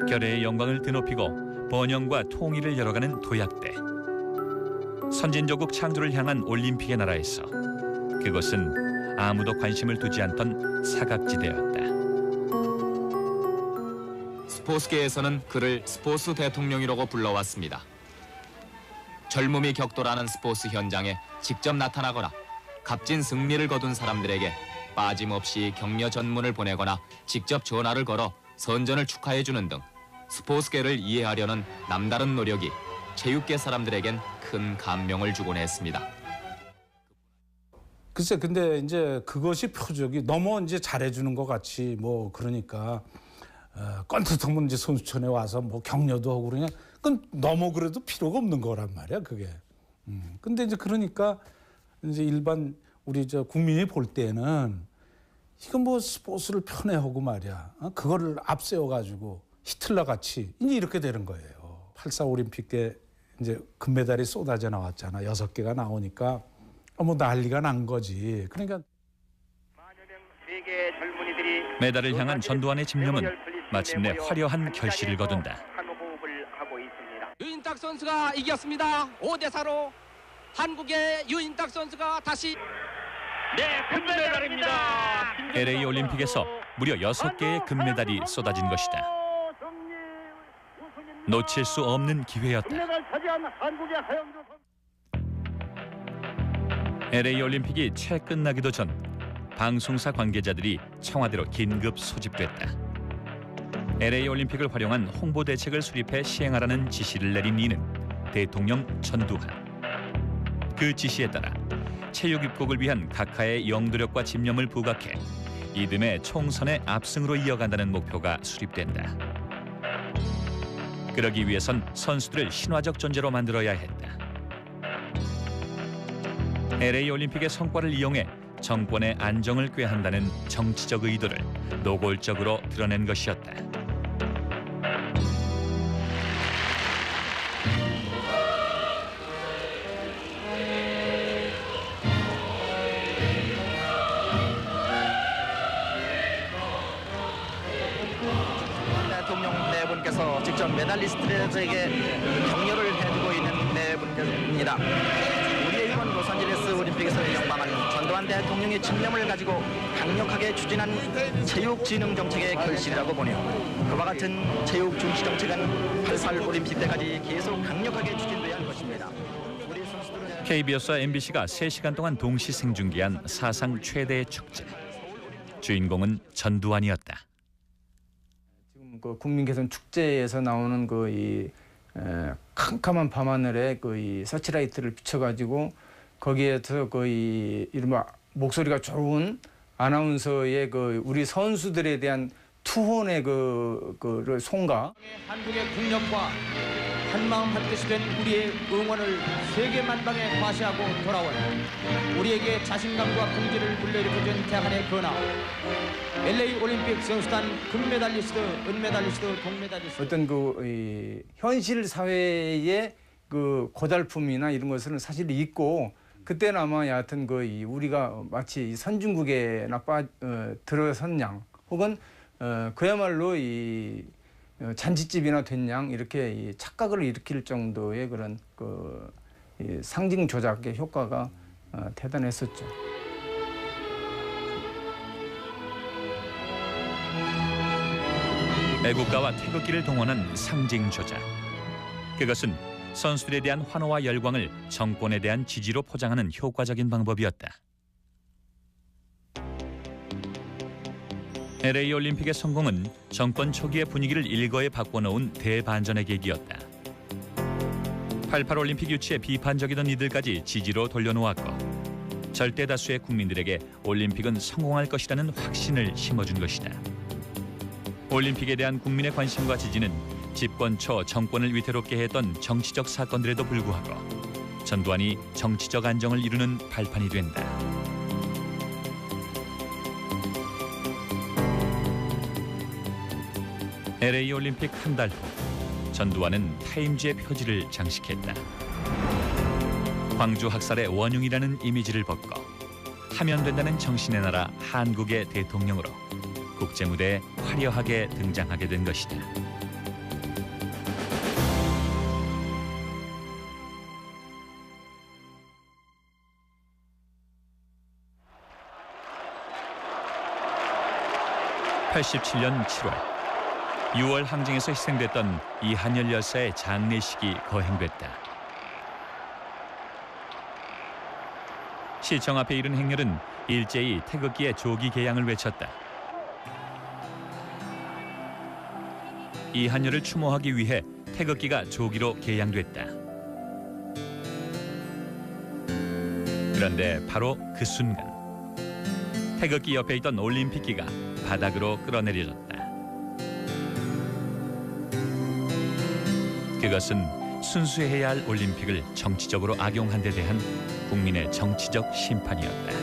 결의의 영광을 드높이고 번영과 통일을 열어가는 도약대. 선진조국 창조를 향한 올림픽의 나라에서 그것은 아무도 관심을 두지 않던 사각지대였다. 스포츠계에서는 그를 스포츠 대통령이라고 불러왔습니다. 젊음이 격돌하는 스포츠 현장에 직접 나타나거나 값진 승리를 거둔 사람들에게 빠짐없이 격려 전문을 보내거나 직접 전화를 걸어 선전을 축하해주는 등 스포츠계를 이해하려는 남다른 노력이 체육계 사람들에겐 큰 감명을 주곤 했습니다. 글쎄, 근데 이제 그것이 표적이 너무 이제 잘해주는 것 같이 뭐 그러니까 껄떡하면 이제 선수촌에 와서 뭐 격려도 하고 그러냐. 그건 너무 그래도 필요가 없는 거란 말이야, 그게. 근데 이제 그러니까 이제 일반 우리 저 국민이 볼 때는 이거 뭐 스포츠를 편애하고 말이야. 그거를 앞세워 가지고 히틀러 같이 이제 이렇게 되는 거예요. 84 올림픽 때 이제 금메달이 쏟아져 나왔잖아. 6개가 나오니까 뭐 난리가 난 거지. 그러니까 메달을 향한 전두환의 집념은 마침내 화려한 결실을 거둔다. 유인탁 선수가 이겼습니다. 5대4로 한국의 유인탁 선수가 다시 금메달입니다. LA 올림픽에서 무려 6개의 금메달이 쏟아진 것이다. 놓칠 수 없는 기회였다. LA 올림픽이 채 끝나기도 전 방송사 관계자들이 청와대로 긴급 소집됐다. LA 올림픽을 활용한 홍보 대책을 수립해 시행하라는 지시를 내린 이는 대통령 전두환. 그 지시에 따라 체육 입국을 위한 각하의 영도력과 집념을 부각해 이듬해 총선의 압승으로 이어간다는 목표가 수립된다. 그러기 위해선 선수들을 신화적 존재로 만들어야 했다. LA 올림픽의 성과를 이용해 정권의 안정을 꾀한다는 정치적 의도를 노골적으로 드러낸 것이었다. 메달리스트들에게 격려를 해주고 있는 네 분입니다. 우리의 이번 로스앤젤레스 올림픽에서 영광은 전두환 대통령의 집념을 가지고 강력하게 추진한 체육진흥 정책의 결실이라고 보네요. 그와 같은 체육 중시 정책은 88 올림픽 때까지 계속 강력하게 추진돼야 할 것입니다. KBS와 MBC가 3시간 동안 동시 생중계한 사상 최대의 축제. 주인공은 전두환이었다. 지금 그 국민개선 축제에서 나오는 캄캄한 밤하늘에 이 서치라이트를 비춰가지고 거기에서 이른바 목소리가 좋은 아나운서의 우리 선수들에 대한 투혼의 를 송가. 한국의 국력과 한마음 한뜻이 된 우리의 응원을 세계 만방에 과시하고 돌아온 우리에게 자신감과 긍지를 불러일으켜준 태안의 근황. LA 올림픽 선수단 금메달리스트, 은메달리스트, 동메달리스트. 어떤 현실 사회의 고달픔이나 이런 것은 사실 있고, 그때는 아마 여하튼 우리가 마치 선진국에 들어선 양, 혹은 그야말로 잔치집이나 된 양 이렇게 착각을 일으킬 정도의 그런 상징 조작의 효과가 대단했었죠. 애국가와 태극기를 동원한 상징 조작. 그것은 선수들에 대한 환호와 열광을 정권에 대한 지지로 포장하는 효과적인 방법이었다. LA 올림픽의 성공은 정권 초기의 분위기를 일거에 바꿔놓은 대반전의 계기였다. 88 올림픽 유치에 비판적이던 이들까지 지지로 돌려놓았고, 절대 다수의 국민들에게 올림픽은 성공할 것이라는 확신을 심어준 것이다. 올림픽에 대한 국민의 관심과 지지는 집권 초 정권을 위태롭게 했던 정치적 사건들에도 불구하고 전두환이 정치적 안정을 이루는 발판이 된다. LA 올림픽 한 달 후, 전두환은 타임즈의 표지를 장식했다. 광주 학살의 원흉이라는 이미지를 벗고 하면 된다는 정신의 나라 한국의 대통령으로 국제무대에 화려하게 등장하게 된 것이다. (87년 7월) 6월 항쟁에서 희생됐던 이한열 열사의 장례식이 거행됐다. 시청 앞에 이른 행렬은 일제히 태극기의 조기 개양을 외쳤다. 이한열을 추모하기 위해 태극기가 조기로 개양됐다. 그런데 바로 그 순간 태극기 옆에 있던 올림픽기가 바닥으로 끌어내려졌다. 그것은 순수해야 할 올림픽을 정치적으로 악용한 데 대한 국민의 정치적 심판이었다.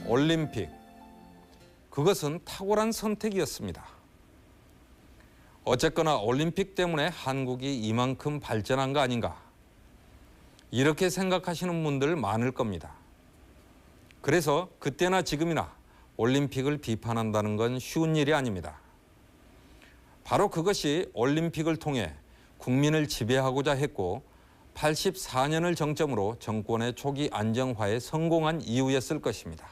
올림픽, 그것은 탁월한 선택이었습니다. 어쨌거나 올림픽 때문에 한국이 이만큼 발전한 거 아닌가, 이렇게 생각하시는 분들 많을 겁니다. 그래서 그때나 지금이나 올림픽을 비판한다는 건 쉬운 일이 아닙니다. 바로 그것이 올림픽을 통해 국민을 지배하고자 했고 84년을 정점으로 정권의 초기 안정화에 성공한 이유였을 것입니다.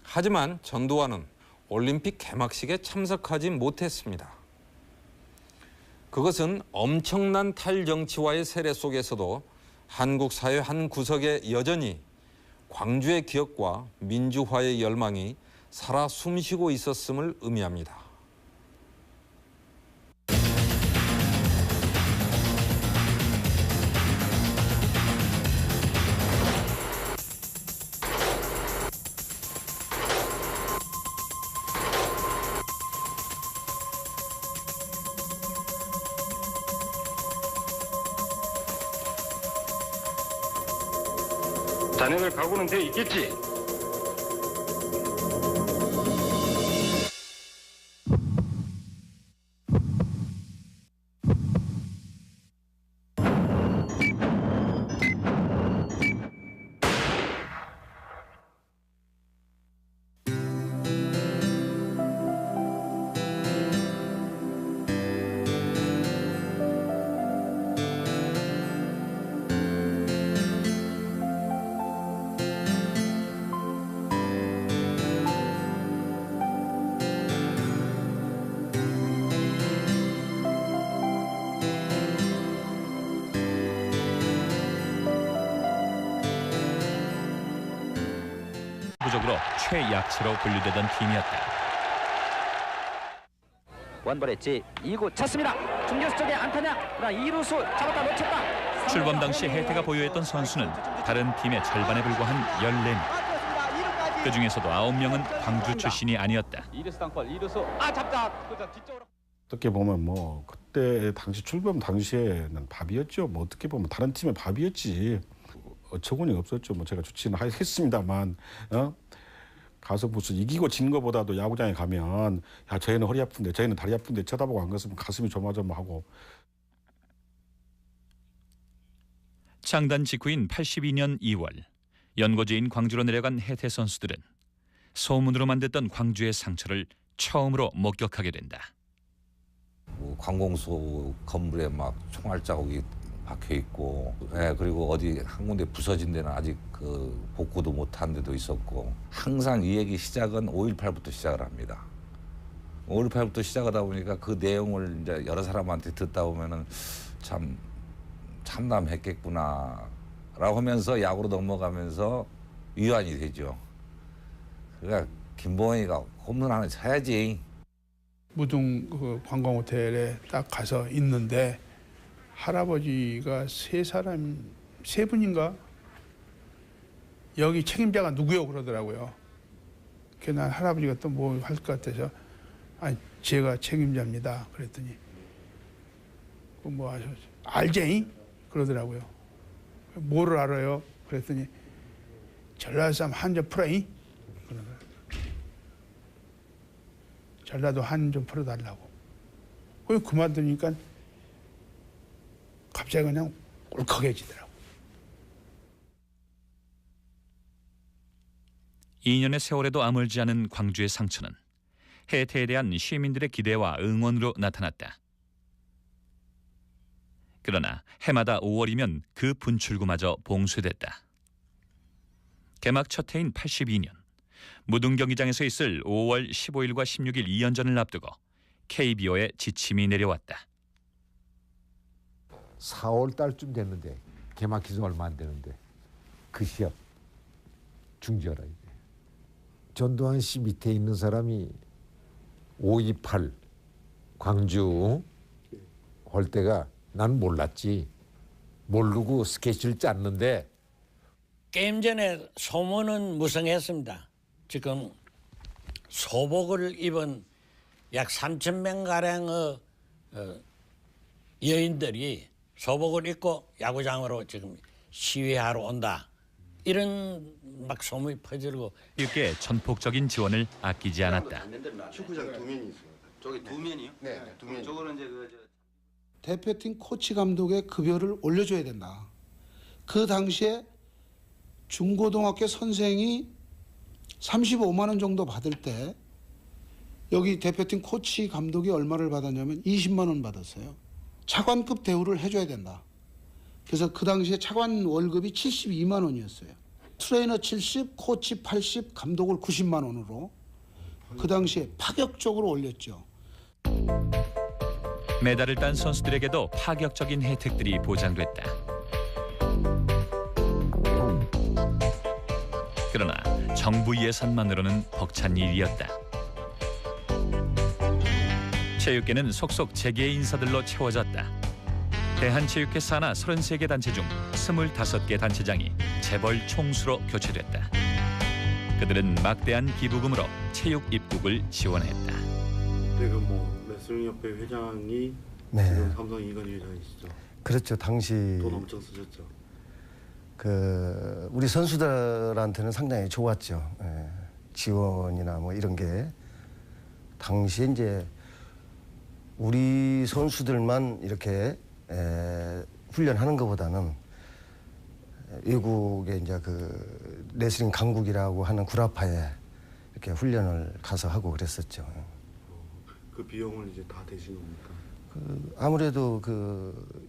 하지만 전두환은 올림픽 개막식에 참석하지 못했습니다. 그것은 엄청난 탈정치와의 세례 속에서도 한국 사회 한 구석에 여전히 광주의 기억과 민주화의 열망이 살아 숨쉬고 있었음을 의미합니다. 자네들 각오는 돼 있겠지? 세부적으로 최약체로 분류되던 팀이었다. 원볼의 제2구 찼습니다. 중견수 쪽에 안타냐? 그러나 2루수 잡았다 놓쳤다. 출범 당시 혜태가 보유했던 선수는 다른 팀의 절반에 불과한 14명. 그중에서도 9명은 광주 출신이 아니었다. 2루수 땅볼 2루수 잡자. 뒤쪽으로. 어떻게 보면 뭐 그때 당시 출범 당시에는 밥이었죠. 뭐 어떻게 보면 다른 팀의 밥이었지. 어처구니 없었죠. 뭐 제가 좋지는 했습니다만 가서 무슨 이기고 진 거보다도 야구장에 가면 야 저희는 허리 아픈데 저희는 다리 아픈데 쳐다보고 안 갔으면 가슴이 조마조마하고. 창단 직후인 82년 2월 연고지인 광주로 내려간 혜태 선수들은 소문으로만 듣던 광주의 상처를 처음으로 목격하게 된다. 관공서 건물에 막 총알 자국이 박혀 있고, 그리고 어디 한 군데 부서진 데는 아직 그 복구도 못한 데도 있었고, 항상 이 얘기 시작은 5.18부터 시작을 합니다. 5.18부터 시작하다 보니까 그 내용을 이제 여러 사람한테 듣다 보면은 참 참담했겠구나라고 하면서 야구로 넘어가면서 위안이 되죠. 그러니까 김봉희가 홈런 하나 쳐야지. 무등 그 관광 호텔에 딱 가서 있는데 할아버지가 세 분인가 여기 책임자가 누구요 그러더라고요. 그래서 난 할아버지가 또 뭐 할 것 같아서 아니 제가 책임자입니다. 그랬더니 뭐 하셨지? 알제이? 그러더라고요. 뭐를 알아요? 그랬더니 전라도 사람 한 점 풀어이? 그러더라고요. 전라도 한 좀 풀어달라고. 그만두니까 갑자기 그냥 울컥해지더라고. 2년의 세월에도 아물지 않은 광주의 상처는 혜태에 대한 시민들의 기대와 응원으로 나타났다. 그러나 해마다 5월이면 그 분출구마저 봉쇄됐다. 개막 첫 해인 82년 무등 경기장에서 있을 5월 15일과 16일 2연전을 앞두고 KBO에 지침이 내려왔다. 4월 달쯤 됐는데 개막기 좀 얼마 안 되는데 그 시합 중지하라 이제. 전두환 씨 밑에 있는 사람이 5.28 광주 할 때가 난 몰랐지. 모르고 스케줄 짰는데 게임 전에 소문은 무성했습니다. 지금 소복을 입은 약 3,000명 가량의 여인들이 소복을 입고 야구장으로 지금 시위하러 온다. 이런 막 소문이 퍼지고 이렇게 전폭적인 지원을 아끼지 않았다. 축구장 두 면이 있어요. 저기 두 면이요? 네, 두 면. 저거는 이제 대표팀 코치 감독의 급여를 올려줘야 된다. 그 당시에 중고등학교 선생이 35만 원 정도 받을 때 여기 대표팀 코치 감독이 얼마를 받았냐면 20만 원 받았어요. 차관급 대우를 해줘야 된다. 그래서 그 당시에 차관 월급이 72만 원이었어요. 트레이너 70, 코치 80, 감독을 90만 원으로 그 당시에 파격적으로 올렸죠. 메달을 딴 선수들에게도 파격적인 혜택들이 보장됐다. 그러나 정부 예산만으로는 벅찬 일이었다. 체육계는 속속 재계 인사들로 채워졌다. 대한체육회 산하 33개 단체 중 25개 단체장이 재벌 총수로 교체됐다. 그들은 막대한 기부금으로 체육 입국을 지원했다. 내가 레슬링협회 회장이 네. 지금 삼성 이건희 회장이시죠? 그렇죠. 당시 돈 엄청 쓰셨죠? 우리 선수들한테는 상당히 좋았죠. 지원이나 뭐 이런 게 당시에 이제 우리 선수들만 이렇게 훈련하는 것보다는 외국에 이제 그 레슬링 강국이라고 하는 구라파에 이렇게 훈련을 가서 하고 그랬었죠. 그 비용을 이제 다 대신 겁니까? 아무래도 그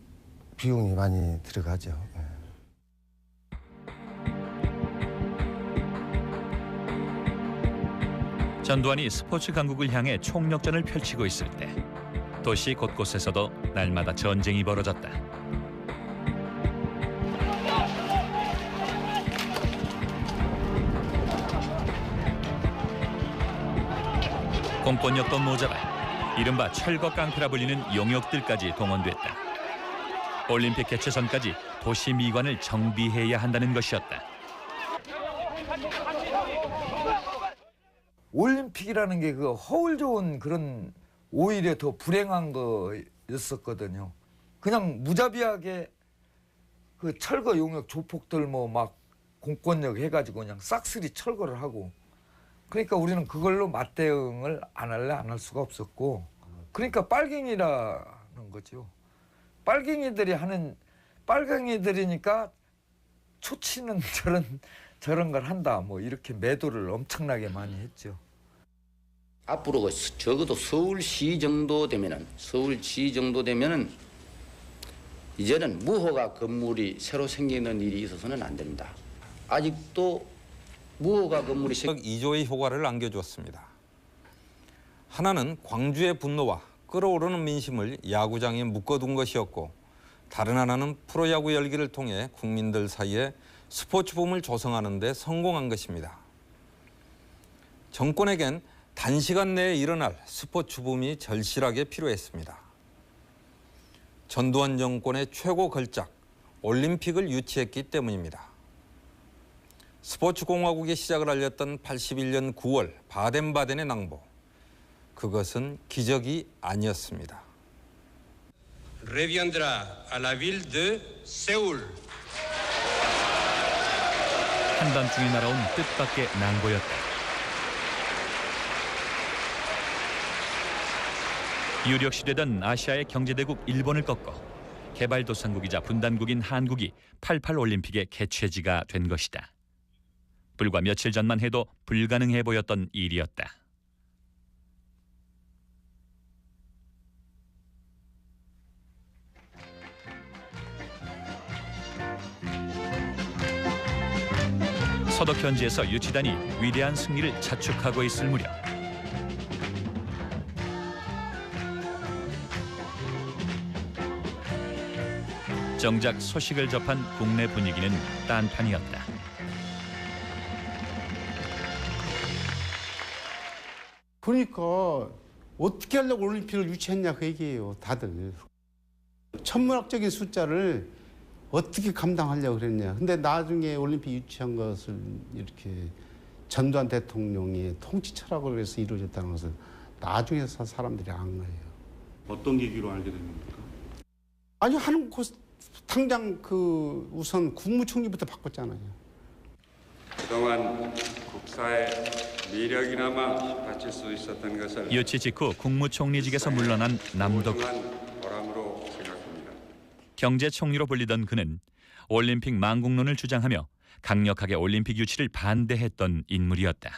비용이 많이 들어가죠. 전두환이 스포츠 강국을 향해 총력전을 펼치고 있을 때 도시 곳곳에서도 날마다 전쟁이 벌어졌다. 공권력도 모자라 이른바 철거 깡패라 불리는 용역들까지 동원됐다. 올림픽 개최 전까지 도시 미관을 정비해야 한다는 것이었다. 올림픽이라는 게 그 허울 좋은 그런 오히려 더 불행한 거였었거든요. 그냥 무자비하게 그 철거 용역 조폭들 뭐 막 공권력 해가지고 그냥 싹쓸이 철거를 하고, 그러니까 우리는 그걸로 맞대응을 안 할래 안 할 수가 없었고, 그러니까 빨갱이라는 거죠. 빨갱이들이니까 초치는 저런 걸 한다 뭐 이렇게 매도를 엄청나게 많이 했죠. 앞으로 적어도 서울시 정도 되면은 이제는 무허가 건물이 새로 생기는 일이 있어서는 안 됩니다. 아직도 무허가 건물이 2조의 효과를 안겨주었습니다. 하나는 광주의 분노와 끓어오르는 민심을 야구장에 묶어둔 것이었고, 다른 하나는 프로야구 열기를 통해 국민들 사이에 스포츠 붐을 조성하는 데 성공한 것입니다. 정권에겐 단시간 내에 일어날 스포츠 붐이 절실하게 필요했습니다. 전두환 정권의 최고 걸작, 올림픽을 유치했기 때문입니다. 스포츠 공화국의 시작을 알렸던 81년 9월 바덴바덴의 낭보. 그것은 기적이 아니었습니다. reviendra à la ville de Séoul. 한밤중에 날아온 뜻밖의 낭보였다. 유력시되던 아시아의 경제대국 일본을 꺾어 개발도상국이자 분단국인 한국이 88 올림픽의 개최지가 된 것이다. 불과 며칠 전만 해도 불가능해 보였던 일이었다. 서독 현지에서 유치단이 위대한 승리를 자축하고 있을 무렵, 정작 소식을 접한 국내 분위기는 딴판이었다. 그러니까 어떻게 하려고 올림픽을 유치했냐 그 얘기예요, 다들. 천문학적인 숫자를 어떻게 감당하려고 그랬냐. 근데 나중에 올림픽 유치한 것을 이렇게 전두환 대통령의 통치 철학을 위해서 이루어졌다는 것을 나중에 사람들이 안 거예요. 어떤 계기로 알게 된 겁니까? 아니, 당장 우선 국무총리부터 바꿨잖아요. 그동안 국사의 미력이나마 바칠 수 있었던 것을 유치 직후 국무총리직에서 물러난 남덕. 보람으로 생각합니다. 경제총리로 불리던 그는 올림픽 망국론을 주장하며 강력하게 올림픽 유치를 반대했던 인물이었다.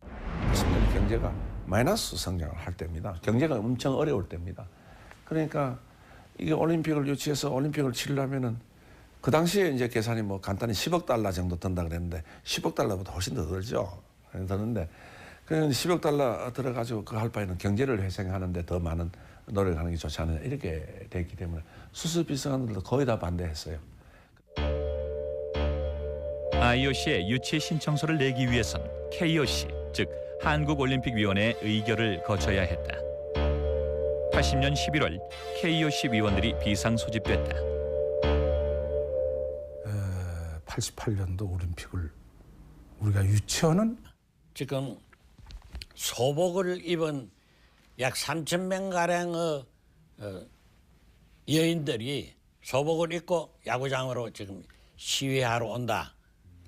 10년 경제가 마이너스 성장을 할 때입니다. 경제가 엄청 어려울 때입니다. 그러니까 이게 올림픽을 유치해서 올림픽을 치려면은 그 당시에 이제 계산이 뭐 간단히 10억 달러 정도 든다 그랬는데 10억 달러보다 훨씬 더 들죠. 드는데 그 10억 달러 들어가지고 그 할 바에는 경제를 회생하는데 더 많은 노력을 하는 게 좋지 않느냐 이렇게 됐기 때문에 수습비서관들도 거의 다 반대했어요. IOC의 유치 신청서를 내기 위해선 KOC, 즉 한국올림픽위원회의 의결을 거쳐야 했다. 80년 11월 KOC 위원들이 비상 소집됐다. 88년도 올림픽을 우리가 유치하는? 지금 소복을 입은 약 3,000명가량의 여인들이 소복을 입고 야구장으로 지금 시위하러 온다.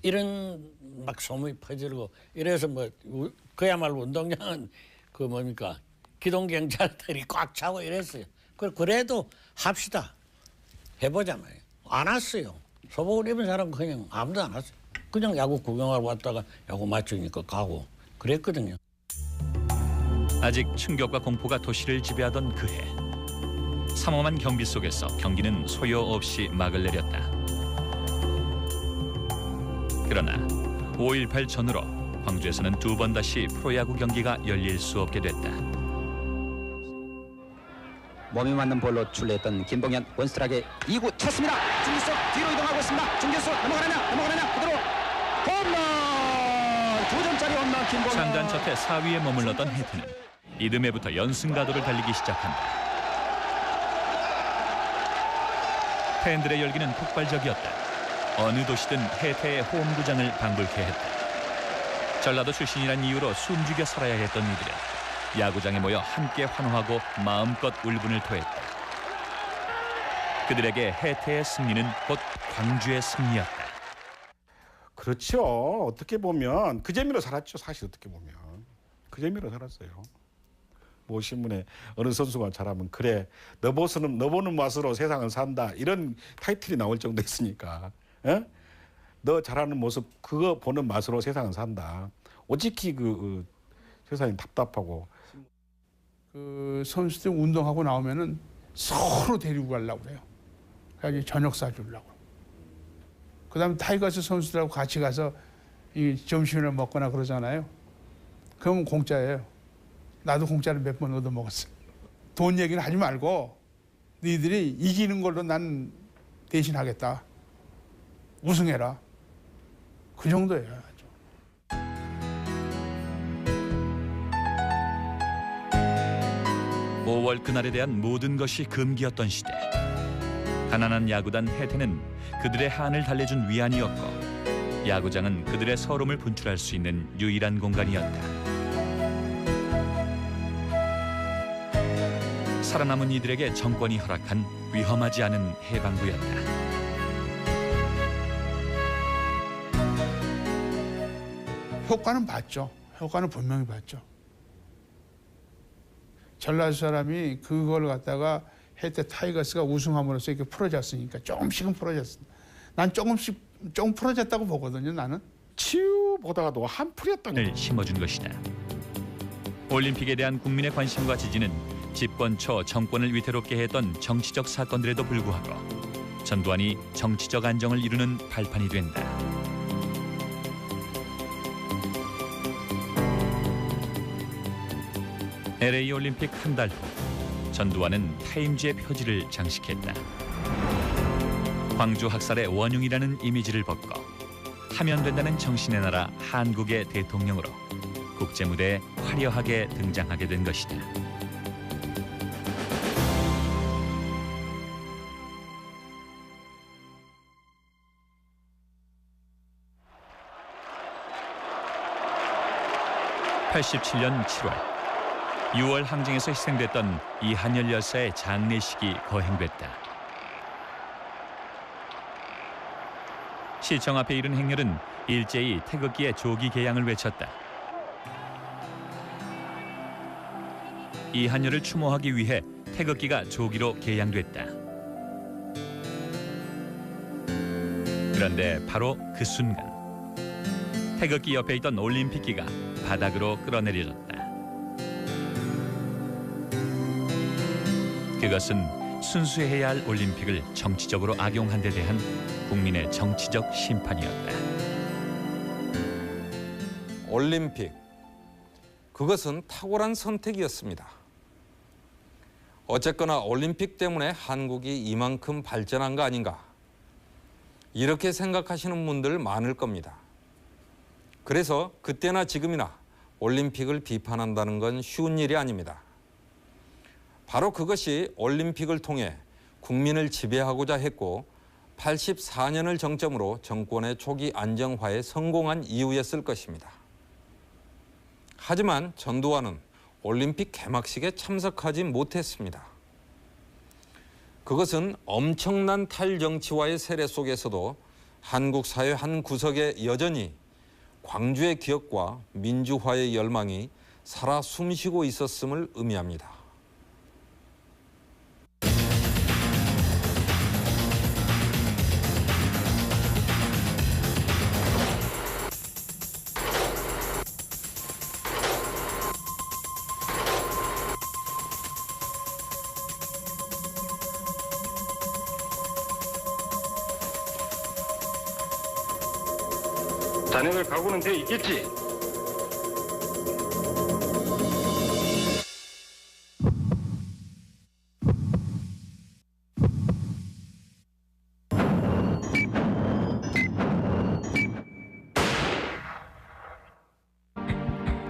이런 막 소문이 퍼지고 이래서 뭐 그야말로 운동장은 그 뭡니까 기동경찰들이 꽉 차고 이랬어요. 그래도 합시다. 해보자 말이에요. 안 왔어요. 소복을 입은 사람은 그냥 아무도 안 왔어요. 그냥 야구 구경하러 왔다가 야구 맞추니까 가고 그랬거든요. 아직 충격과 공포가 도시를 지배하던 그해, 삼엄한 경비 속에서 경기는 소요없이 막을 내렸다. 그러나 5.18 전후로 광주에서는 두 번 다시 프로야구 경기가 열릴 수 없게 됐다. 몸이 맞는 볼로 출루했던 김동현 원스트라이크에 2구 쳤습니다. 중기석 뒤로 이동하고 있습니다. 중견수 넘어가느냐 그대로 홈런! 2점짜리 홈런 창단 첫해 4위에 머물렀던 혜태는 이듬해부터 연승가도를 달리기 시작한다. 팬들의 열기는 폭발적이었다. 어느 도시든 혜태의 홈구장을 방불케 했다. 전라도 출신이란 이유로 숨죽여 살아야 했던 이들은 야구장에 모여 함께 환호하고 마음껏 울분을 토했다. 그들에게 혜태의 승리는 곧 광주의 승리였다. 그렇죠. 어떻게 보면 그 재미로 살았죠. 사실 어떻게 보면 그 재미로 살았어요. 뭐 신문에 어느 선수가 잘하면 그래 너 보는 맛으로 세상을 산다 이런 타이틀이 나올 정도 있으니까 너 잘하는 모습 그거 보는 맛으로 세상을 산다. 오직히 그 세상이 답답하고 그 선수들 운동하고 나오면은 서로 데리고 가려고 그래요. 그래서 저녁 사주려고. 그다음에 타이거스 선수들하고 같이 가서 이 점심을 먹거나 그러잖아요. 그러면 공짜예요. 나도 공짜를 몇 번 얻어 먹었어. 돈 얘기는 하지 말고 너희들이 이기는 걸로 난 대신하겠다. 우승해라. 그 정도예요. 5월 그날에 대한 모든 것이 금기였던 시대. 가난한 야구단 혜태는 그들의 한을 달래준 위안이었고 야구장은 그들의 서름을 분출할 수 있는 유일한 공간이었다. 살아남은 이들에게 정권이 허락한 위험하지 않은 해방구였다. 효과는 봤죠. 효과는 분명히 봤죠. 전라도 사람이 그걸 갖다가 혜태 타이거스가 우승함으로써 이렇게 풀어졌으니까 조금씩은 풀어졌습니다. 난 조금 풀어졌다고 보거든요. 나는. 치유보다도 한풀이었다는 을 심어준 것이다. 올림픽에 대한 국민의 관심과 지지는 집권 초 정권을 위태롭게 했던 정치적 사건들에도 불구하고 전두환이 정치적 안정을 이루는 발판이 된다. LA 올림픽 한 달 후 전두환은 타임즈의 표지를 장식했다. 광주 학살의 원흉이라는 이미지를 벗고 하면 된다는 정신의 나라 한국의 대통령으로 국제무대에 화려하게 등장하게 된 것이다. (87년 7월) 6월 항쟁에서 희생됐던 이한열 열사의 장례식이 거행됐다. 시청 앞에 이른 행렬은 일제히 태극기의 조기 개양을 외쳤다. 이한열을 추모하기 위해 태극기가 조기로 개양됐다. 그런데 바로 그 순간 태극기 옆에 있던 올림픽기가 바닥으로 끌어내려졌다. 그것은 순수해야 할 올림픽을 정치적으로 악용한 데 대한 국민의 정치적 심판이었다. 올림픽, 그것은 탁월한 선택이었습니다. 어쨌거나 올림픽 때문에 한국이 이만큼 발전한 거 아닌가, 이렇게 생각하시는 분들 많을 겁니다. 그래서 그때나 지금이나 올림픽을 비판한다는 건 쉬운 일이 아닙니다. 바로 그것이 올림픽을 통해 국민을 지배하고자 했고 84년을 정점으로 정권의 초기 안정화에 성공한 이유였을 것입니다. 하지만 전두환은 올림픽 개막식에 참석하지 못했습니다. 그것은 엄청난 탈정치와의 세례 속에서도 한국 사회 한 구석에 여전히 광주의 기억과 민주화의 열망이 살아 숨쉬고 있었음을 의미합니다. 자네들 각오는 돼 있겠지?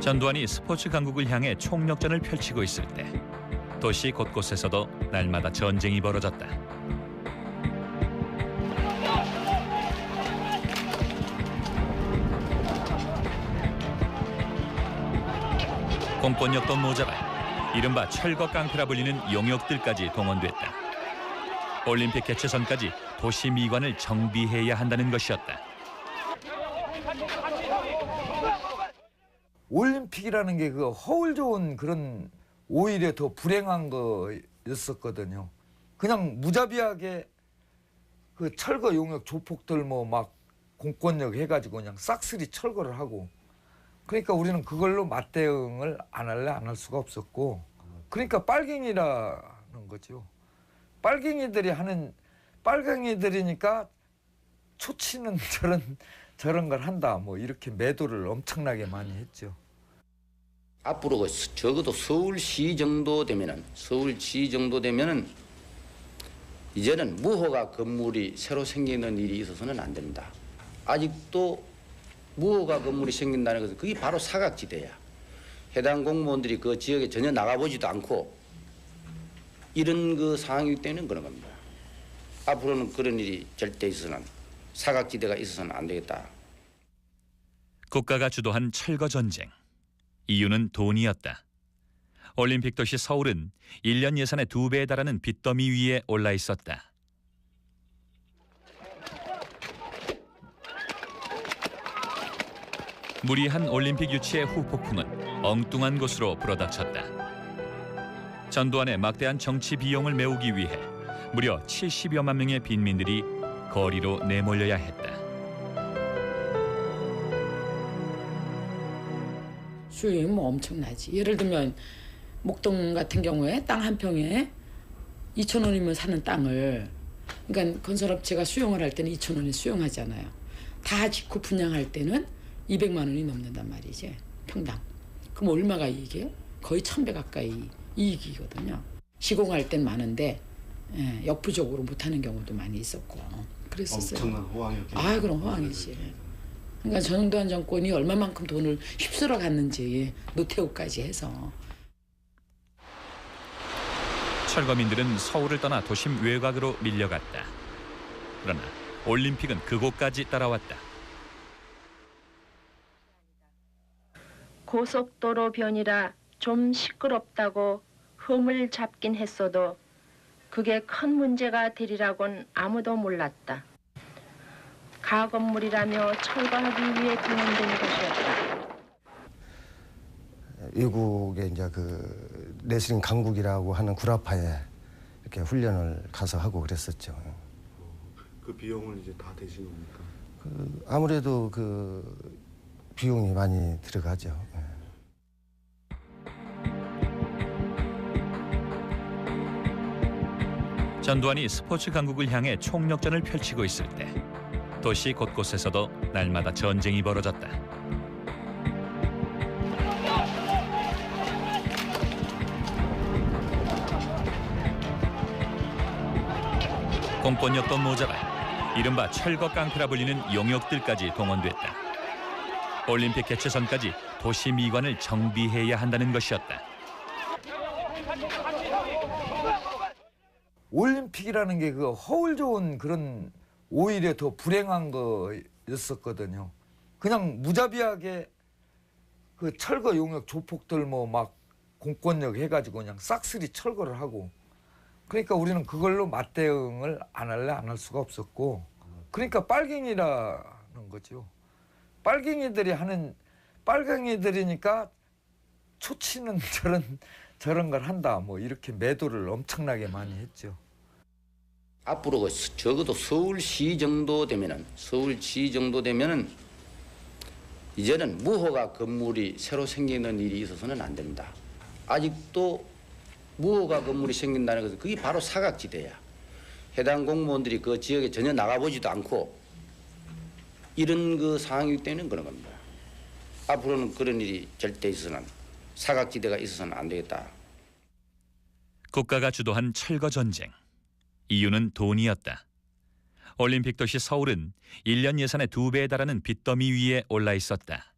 전두환이 스포츠 강국을 향해 총력전을 펼치고 있을 때 도시 곳곳에서도 날마다 전쟁이 벌어졌다. 공권력도 모자라 이른바 철거 깡패라 불리는 용역들까지 동원됐다. 올림픽 개최 전까지 도시 미관을 정비해야 한다는 것이었다. 올림픽이라는 게 그 허울 좋은 그런 오히려 더 불행한 거였었거든요. 그냥 무자비하게 그 철거 용역 조폭들 뭐 막 공권력 해가지고 그냥 싹쓸이 철거를 하고, 그러니까 우리는 그걸로 맞대응을 안 할래 안 할 수가 없었고, 그러니까 빨갱이라는 거죠. 빨갱이들이니까 초치는 저런 걸 한다 뭐 이렇게 매도를 엄청나게 많이 했죠. 앞으로 적어도 서울시 정도 되면은 이제는 무허가 건물이 새로 생기는 일이 있어서는 안 됩니다. 아직도 무허가 건물이 생긴다는 것은 그게 바로 사각지대야. 해당 공무원들이 그 지역에 전혀 나가보지도 않고 이런 그 상황이기 때문에 그런 겁니다. 앞으로는 그런 일이 절대 있어서는, 사각지대가 있어서는 안 되겠다. 국가가 주도한 철거 전쟁. 이유는 돈이었다. 올림픽 도시 서울은 1년 예산의 2배에 달하는 빚더미 위에 올라 있었다. 무리한 올림픽 유치의 후폭풍은 엉뚱한 곳으로 불어닥쳤다. 전두환의 막대한 정치 비용을 메우기 위해 무려 70여만 명의 빈민들이 거리로 내몰려야 했다. 수요이 뭐 엄청나지. 예를 들면 목동 같은 경우에 땅 한 평에 2,000원이면 사는 땅을, 그러니까 건설업체가 수용을 할 때는 2,000원에 수용하잖아요. 다 짓고 분양할 때는 200만 원이 넘는단 말이지, 평당. 그럼 얼마가 이익이에요? 거의 1,000배 가까이 이익이거든요. 시공할 땐 많은데 역부족으로 못하는 경우도 많이 있었고 그랬었어요. 엄청난 호황이었겠죠. 아, 그럼 호황이지. 그러니까 전두환 정권이 얼마만큼 돈을 휩쓸어 갔는지 노태우까지 해서. 철거민들은 서울을 떠나 도심 외곽으로 밀려갔다. 그러나 올림픽은 그곳까지 따라왔다. 고속도로 변이라 좀 시끄럽다고 흠을 잡긴 했어도 그게 큰 문제가 되리라곤 아무도 몰랐다. 가건물이라며 철거하기 위해 동원된 것이었다. 외국에 이제 그 레슬링 강국이라고 하는 구라파에 이렇게 훈련을 가서 하고 그랬었죠. 그 비용을 이제 다 대신 겁니까? 아무래도 그 비용이 많이 들어가죠. 전두환이 스포츠 강국을 향해 총력전을 펼치고 있을 때 도시 곳곳에서도 날마다 전쟁이 벌어졌다. 공권력도 모자라 이른바 철거 깡패라 불리는 용역들까지 동원됐다. 올림픽 개최 전까지 도시 미관을 정비해야 한다는 것이었다. 올림픽이라는 게 그 허울 좋은 그런 오히려 더 불행한 거였었거든요. 그냥 무자비하게 그 철거 용역 조폭들 뭐 막 공권력 해가지고 그냥 싹쓸이 철거를 하고, 그러니까 우리는 그걸로 맞대응을 안 할래 안 할 수가 없었고, 그러니까 빨갱이라는 거죠. 빨갱이들이니까 초치는 저런 걸 한다 뭐 이렇게 매도를 엄청나게 많이 했죠. 앞으로 적어도 서울시 정도 되면은 이제는 무허가 건물이 새로 생기는 일이 있어서는 안 됩니다. 아직도 무허가 건물이 생긴다는 것은 그게 바로 사각지대야. 해당 공무원들이 그 지역에 전혀 나가보지도 않고 이런 그 상황이기 때문에 그런 겁니다. 앞으로는 그런 일이 절대 있어서는, 사각지대가 있어서는 안 되겠다. 국가가 주도한 철거 전쟁. 이유는 돈이었다. 올림픽 도시 서울은 1년 예산의 2배에 달하는 빚더미 위에 올라 있었다.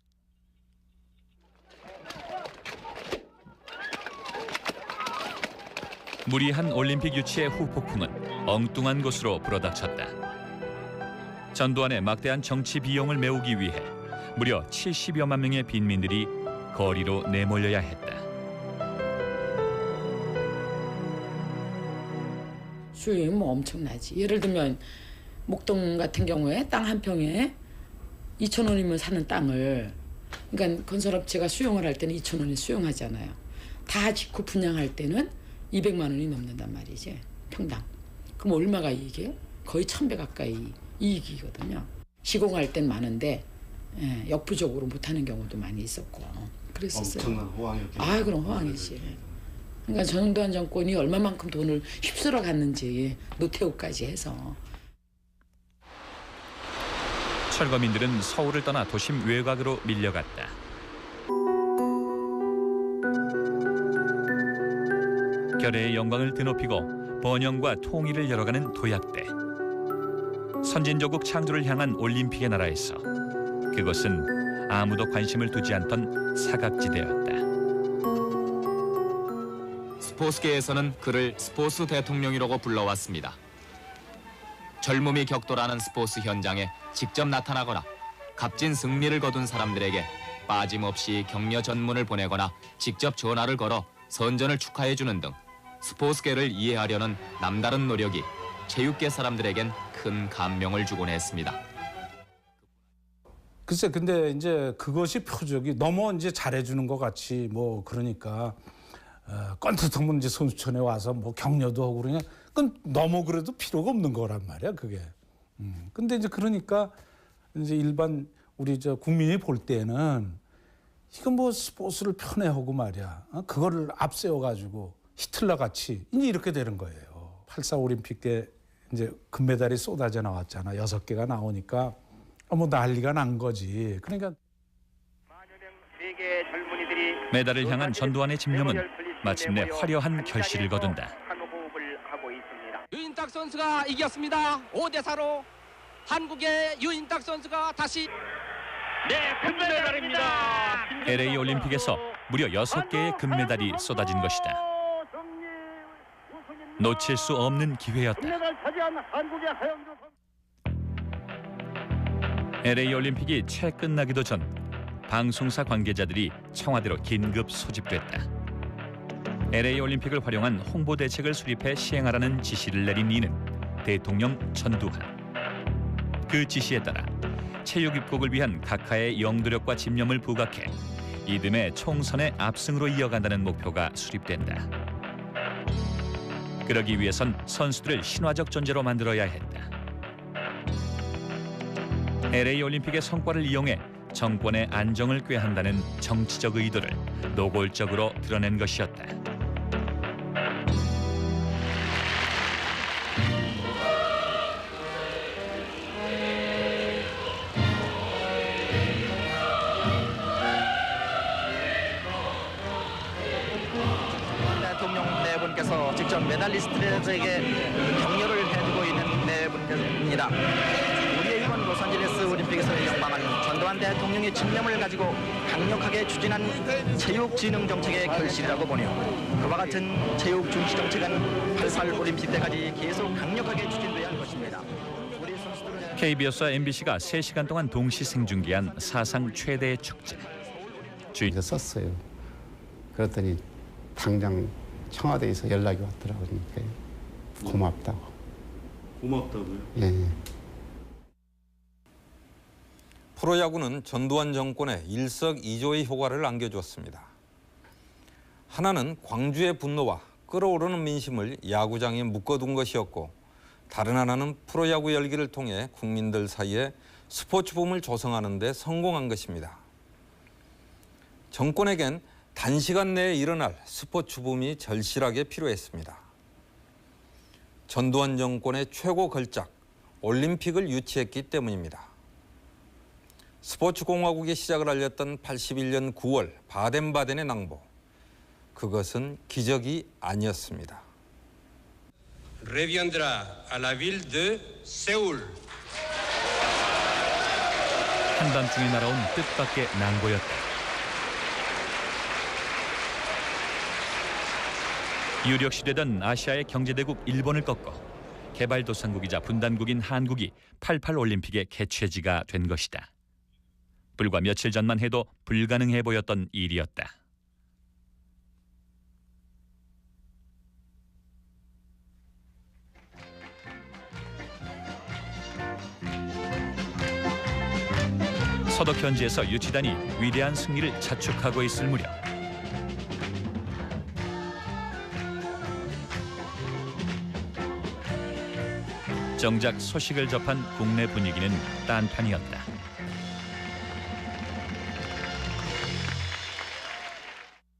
무리한 올림픽 유치의 후폭풍은 엉뚱한 곳으로 불어닥쳤다. 전두환의 막대한 정치 비용을 메우기 위해 무려 70여만 명의 빈민들이 거리로 내몰려야 했다. 수익이 뭐 엄청나지. 예를 들면 목동 같은 경우에 땅 한 평에 2,000원이면 사는 땅을, 그러니까 건설업체가 수용을 할 때는 2,000원에 수용하잖아요. 다 짓고 분양할 때는 200만 원이 넘는단 말이지, 평당. 그럼 얼마가 이익이에요? 거의 1,000배 가까이 이익이거든요. 시공할 땐 많은데 역부족으로 못하는 경우도 많이 있었고 그랬었어요. 엄청난 호황이었겠네요. 아, 그럼 호황이지. 그러니까 전두환 정권이 얼마만큼 돈을 휩쓸어 갔는지 노태우까지 해서. 철거민들은 서울을 떠나 도심 외곽으로 밀려갔다. 결의의 영광을 드높이고 번영과 통일을 열어가는 도약대. 선진조국 창조를 향한 올림픽의 나라에서 그것은 아무도 관심을 두지 않던 사각지대였다. 스포츠계에서는 그를 스포츠 대통령이라고 불러왔습니다. 젊음이 격돌하는 스포츠 현장에 직접 나타나거나 값진 승리를 거둔 사람들에게 빠짐없이 격려 전문을 보내거나 직접 전화를 걸어 선전을 축하해주는 등 스포츠계를 이해하려는 남다른 노력이 체육계 사람들에겐 큰 감명을 주곤 했습니다. 글쎄, 근데 이제 그것이 표적이 너무 이제 잘해주는 것 같이 뭐 그러니까 კონ트하면 이제 선수촌에 와서 뭐 격려도 하고 그러냐. 그건 너무 그래도 필요가 없는 거란 말이야, 그게. 근데 이제 그러니까 이제 일반 우리 저 국민이 볼 때는 이거 뭐 스포츠를 편애하고 말이야. 그거를 앞세워가지고 히틀러 같이 이제 이렇게 되는 거예요. 84 올림픽 때 이제 금메달이 쏟아져 나왔잖아. 6개가 나오니까 뭐 난리가 난 거지. 그러니까 메달을 향한 전두환의 집념은 마침내 화려한 결실을 거둔다. 유인탁 선수가 이겼습니다. 5대4로 한국의 유인탁 선수가 다시 금메달입니다. LA 올림픽에서 무려 6개의 금메달이 쏟아진 것이다. 놓칠 수 없는 기회였다. LA 올림픽이 채 끝나기도 전 방송사 관계자들이 청와대로 긴급 소집됐다. LA 올림픽을 활용한 홍보 대책을 수립해 시행하라는 지시를 내린 이는 대통령 전두환. 그 지시에 따라 체육 입국을 위한 각하의 영도력과 집념을 부각해 이듬해 총선의 압승으로 이어간다는 목표가 수립된다. 그러기 위해선 선수들을 신화적 존재로 만들어야 했다. LA 올림픽의 성과를 이용해 정권의 안정을 꾀한다는 정치적 의도를 노골적으로 드러낸 것이었다. 대통령 네 분께서 직접 메달리스트들에게 격려를 해주고 있는 네 분입니다. 우리의 이번 로스앤젤레스 올림픽에서 영광한 전두환 대통령의 집념을 가지고 강력하게 추진한 체육진흥 정책의 결실이라고 보네요. 그와 같은 체육 중시 정책은 88 올림픽 때까지 계속 강력하게 추진돼야 할 것입니다. 우리 선수들은 KBS와 MBC가 3시간 동안 동시 생중계한 사상 최대의 축제. 주인이 썼어요. 그랬더니 당장 청와대에서 연락이 왔더라고요. 고맙다고. 고맙다고요? 예. 프로야구는 전두환 정권의 일석이조의 효과를 안겨주었습니다. 하나는 광주의 분노와 끓어오르는 민심을 야구장에 묶어둔 것이었고, 다른 하나는 프로야구 열기를 통해 국민들 사이에 스포츠 붐을 조성하는 데 성공한 것입니다. 정권에겐 단시간 내에 일어날 스포츠 붐이 절실하게 필요했습니다. 전두환 정권의 최고 걸작, 올림픽을 유치했기 때문입니다. 스포츠 공화국의 시작을 알렸던 81년 9월 바덴바덴의 낭보. 그것은 기적이 아니었습니다. reviendra à la ville de Séoul. 한밤중에 날아온 뜻밖의 낭보였다. 유력시되던 아시아의 경제대국 일본을 꺾어 개발도상국이자 분단국인 한국이 88 올림픽의 개최지가 된 것이다. 불과 며칠 전만 해도 불가능해 보였던 일이었다. 서독 현지에서 유치단이 위대한 승리를 자축하고 있을 무렵 정작 소식을 접한 국내 분위기는 딴판이었다.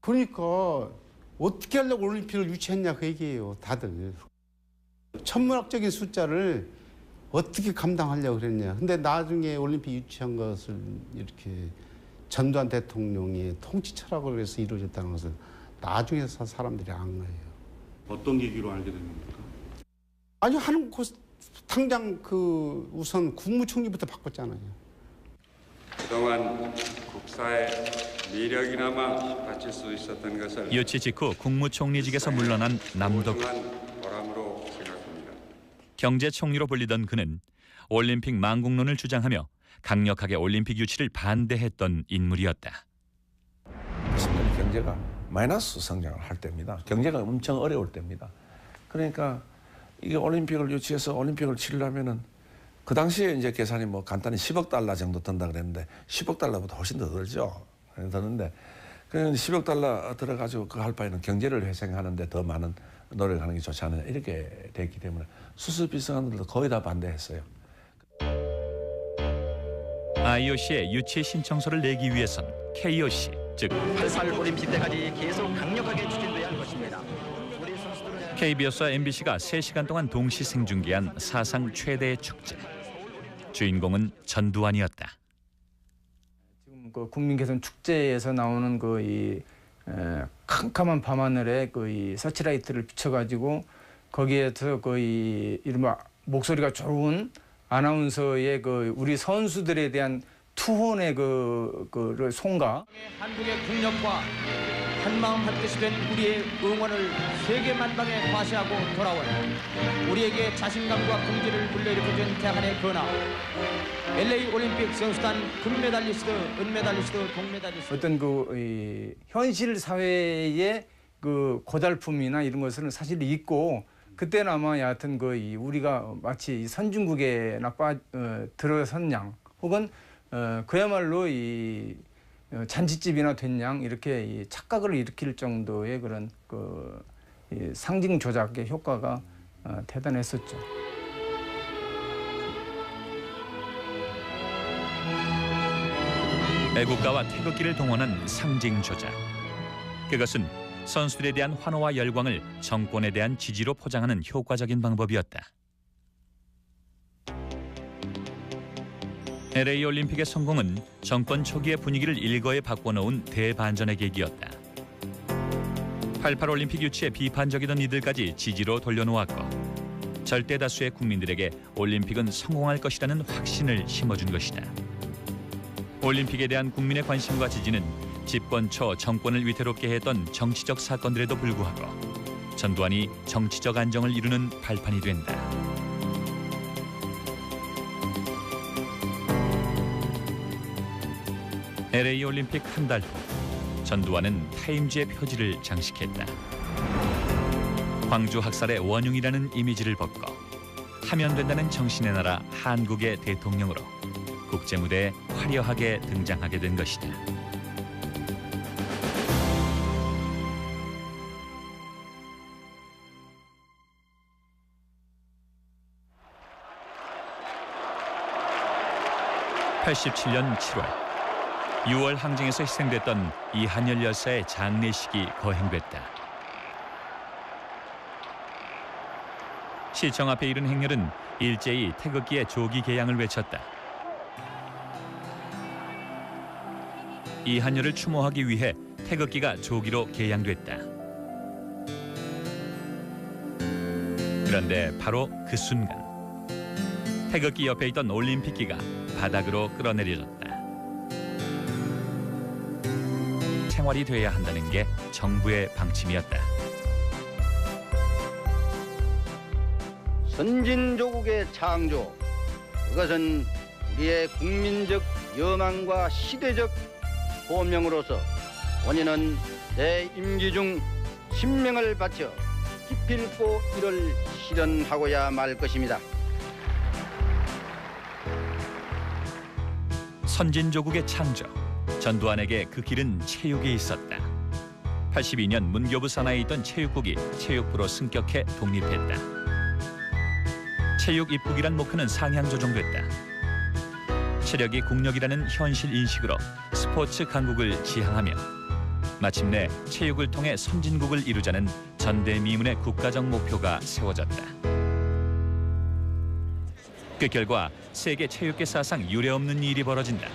그러니까 어떻게 하려고 올림픽을 유치했냐 그 얘기예요. 다들. 천문학적인 숫자를 어떻게 감당하려고 그랬냐. 근데 나중에 올림픽 유치한 것을 이렇게 전두환 대통령의 통치 철학을 위해서 이루어졌다는 것을 나중에 사람들이 안 거예요. 어떤 계기로 알게 된 겁니까? 아니 하는 거 당장 그 우선 국무총리부터 바꿨잖아요. 그동안 국사의 미력이나마 바칠 수 있었던 것을 유치 직후 국무총리직에서 물러난 남덕. 보람으로 생각합니다. 경제총리로 불리던 그는 올림픽 망국론을 주장하며 강력하게 올림픽 유치를 반대했던 인물이었다. 10년의 경제가 마이너스 성장을 할 때입니다. 경제가 엄청 어려울 때입니다. 그러니까 이게 올림픽을 유치해서 올림픽을 치려면은 그 당시에 이제 계산이 뭐 간단히 10억 달러 정도 든다 그랬는데 10억 달러보다 훨씬 더 들죠. 드는데 그냥 10억 달러 들어가지고 그 할 바에는 경제를 회생하는데 더 많은 노력하는 게 좋지 않느냐 이렇게 됐기 때문에 수습비서관들도 거의 다 반대했어요. IOC의 유치 신청서를 내기 위해선 KOC 즉 88 올림픽 때까지 계속 강력하게 추진돼야 할 것입니다. KBS와 MBC가 3시간 동안 동시 생중계한 사상 최대의 축제. 주인공은 전두환이었다. 지금 그 국민개선 축제에서 나오는 그 이 캄캄한 밤하늘에 그 이 서치라이트를 비춰가지고 거기에서 그 이 이른바 목소리가 좋은 아나운서의 그 우리 선수들에 대한 투혼의 그를 송가. 한국의 국력과 한마음 한뜻이 된 우리의 응원을 세계 만방에 과시하고 돌아온 우리에게 자신감과 긍지를 불러일으켜준 대한의 근황. LA 올림픽 선수단 금메달리스트, 은메달리스트, 동메달리스트. 어떤 그 현실 사회의 그 고달픔이나 이런 것은 사실 있고 그때는 아마 여하튼 그 우리가 마치 선진국에 들어선 양 혹은 그야말로 이 잔치집이나 된 양 이렇게 이 착각을 일으킬 정도의 그런 그 상징 조작의 효과가 대단했었죠. 애국가와 태극기를 동원한 상징 조작. 그것은 선수들에 대한 환호와 열광을 정권에 대한 지지로 포장하는 효과적인 방법이었다. LA 올림픽의 성공은 정권 초기의 분위기를 일거에 바꿔놓은 대반전의 계기였다. 88 올림픽 유치에 비판적이던 이들까지 지지로 돌려놓았고 절대 다수의 국민들에게 올림픽은 성공할 것이라는 확신을 심어준 것이다. 올림픽에 대한 국민의 관심과 지지는 집권 초 정권을 위태롭게 했던 정치적 사건들에도 불구하고 전두환이 정치적 안정을 이루는 발판이 된다. LA 올림픽 한 달 후 전두환은 타임즈의 표지를 장식했다. 광주 학살의 원흉이라는 이미지를 벗고 하면 된다는 정신의 나라 한국의 대통령으로 국제무대에 화려하게 등장하게 된 것이다. (87년 7월) 6월 항쟁에서 희생됐던 이한열 열사의 장례식이 거행됐다. 시청 앞에 이른 행렬은 일제히 태극기의 조기 개양을 외쳤다. 이한열을 추모하기 위해 태극기가 조기로 개양됐다. 그런데 바로 그 순간 태극기 옆에 있던 올림픽기가 바닥으로 끌어내려졌다. 생활이 돼야 한다는 게 정부의 방침이었다. 선진조국의 창조, 그것은 우리의 국민적 영광과 시대적 소명으로서 본인은 내 임기 중 신명을 바쳐 기필코 이를 실현하고야 말 것입니다. 선진조국의 창조, 전두환에게 그 길은 체육에 있었다. 82년 문교부 산하에 있던 체육국이 체육부로 승격해 독립했다. 체육 입국이란 목표는 상향 조정됐다. 체력이 국력이라는 현실 인식으로 스포츠 강국을 지향하며 마침내 체육을 통해 선진국을 이루자는 전대미문의 국가적 목표가 세워졌다. 그 결과 세계 체육계 사상 유례없는 일이 벌어진다.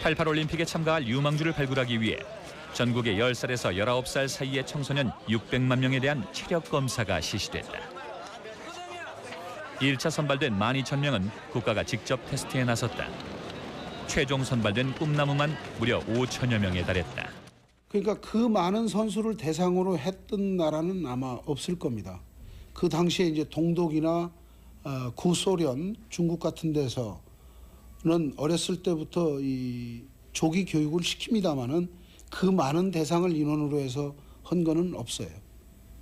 88 올림픽에 참가할 유망주를 발굴하기 위해 전국의 10살에서 19살 사이의 청소년 600만 명에 대한 체력 검사가 실시됐다. 1차 선발된 12,000명은 국가가 직접 테스트에 나섰다. 최종 선발된 꿈나무만 무려 5천여 명에 달했다. 그러니까 그 많은 선수를 대상으로 했던 나라는 아마 없을 겁니다. 그 당시에 이제 동독이나 구소련, 중국 같은 데서는 어렸을 때부터 이 조기 교육을 시킵니다마는 그 많은 대상을 인원으로 해서 한 거는 없어요.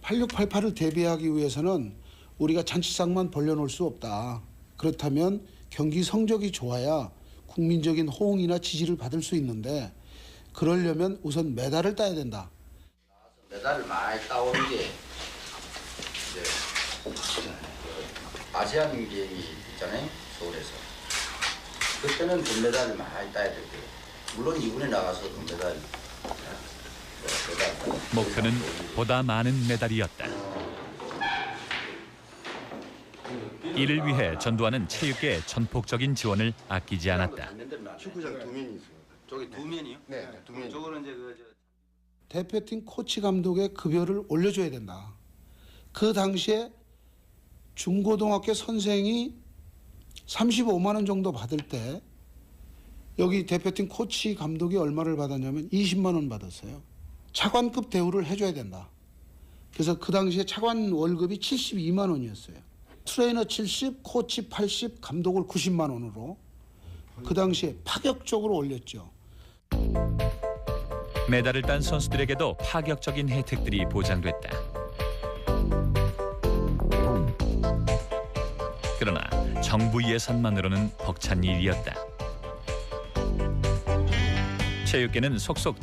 8688을 대비하기 위해서는 우리가 잔치상만 벌려놓을 수 없다. 그렇다면 경기 성적이 좋아야 국민적인 호응이나 지지를 받을 수 있는데 그러려면 우선 메달을 따야 된다. 메달을 많이 따오는 게 이제 아시안 게임이 있잖아요, 서울에서. 그때는 금메달을 많이 따야 될 거예요. 물론 이번에 나가서 금메달. 목표는 보다 많은 메달이었다. 이를 위해 전두환은 체육계에 전폭적인 지원을 아끼지 않았다. 축구장 두 면이 있어요. 저기 두 면이요? 네, 두 면. 저거는 이제 대표팀 코치 감독의 급여를 올려줘야 된다. 그 당시에 중고등학교 선생이 35만 원 정도 받을 때 여기 대표팀 코치 감독이 얼마를 받았냐면 20만 원 받았어요. 차관급 대우를 해줘야 된다. 그래서 그 당시에 차관 월급이 72만 원이었어요. 트레이너 70, 코치 80, 감독을 90만 원으로 그 당시에 파격적으로 올렸죠. 메달을 딴 선수들에게도 파격적인 혜택들이 보장됐다. 그러나 정부 예산만으로는 벅찬 일이었다. 체육계는 속속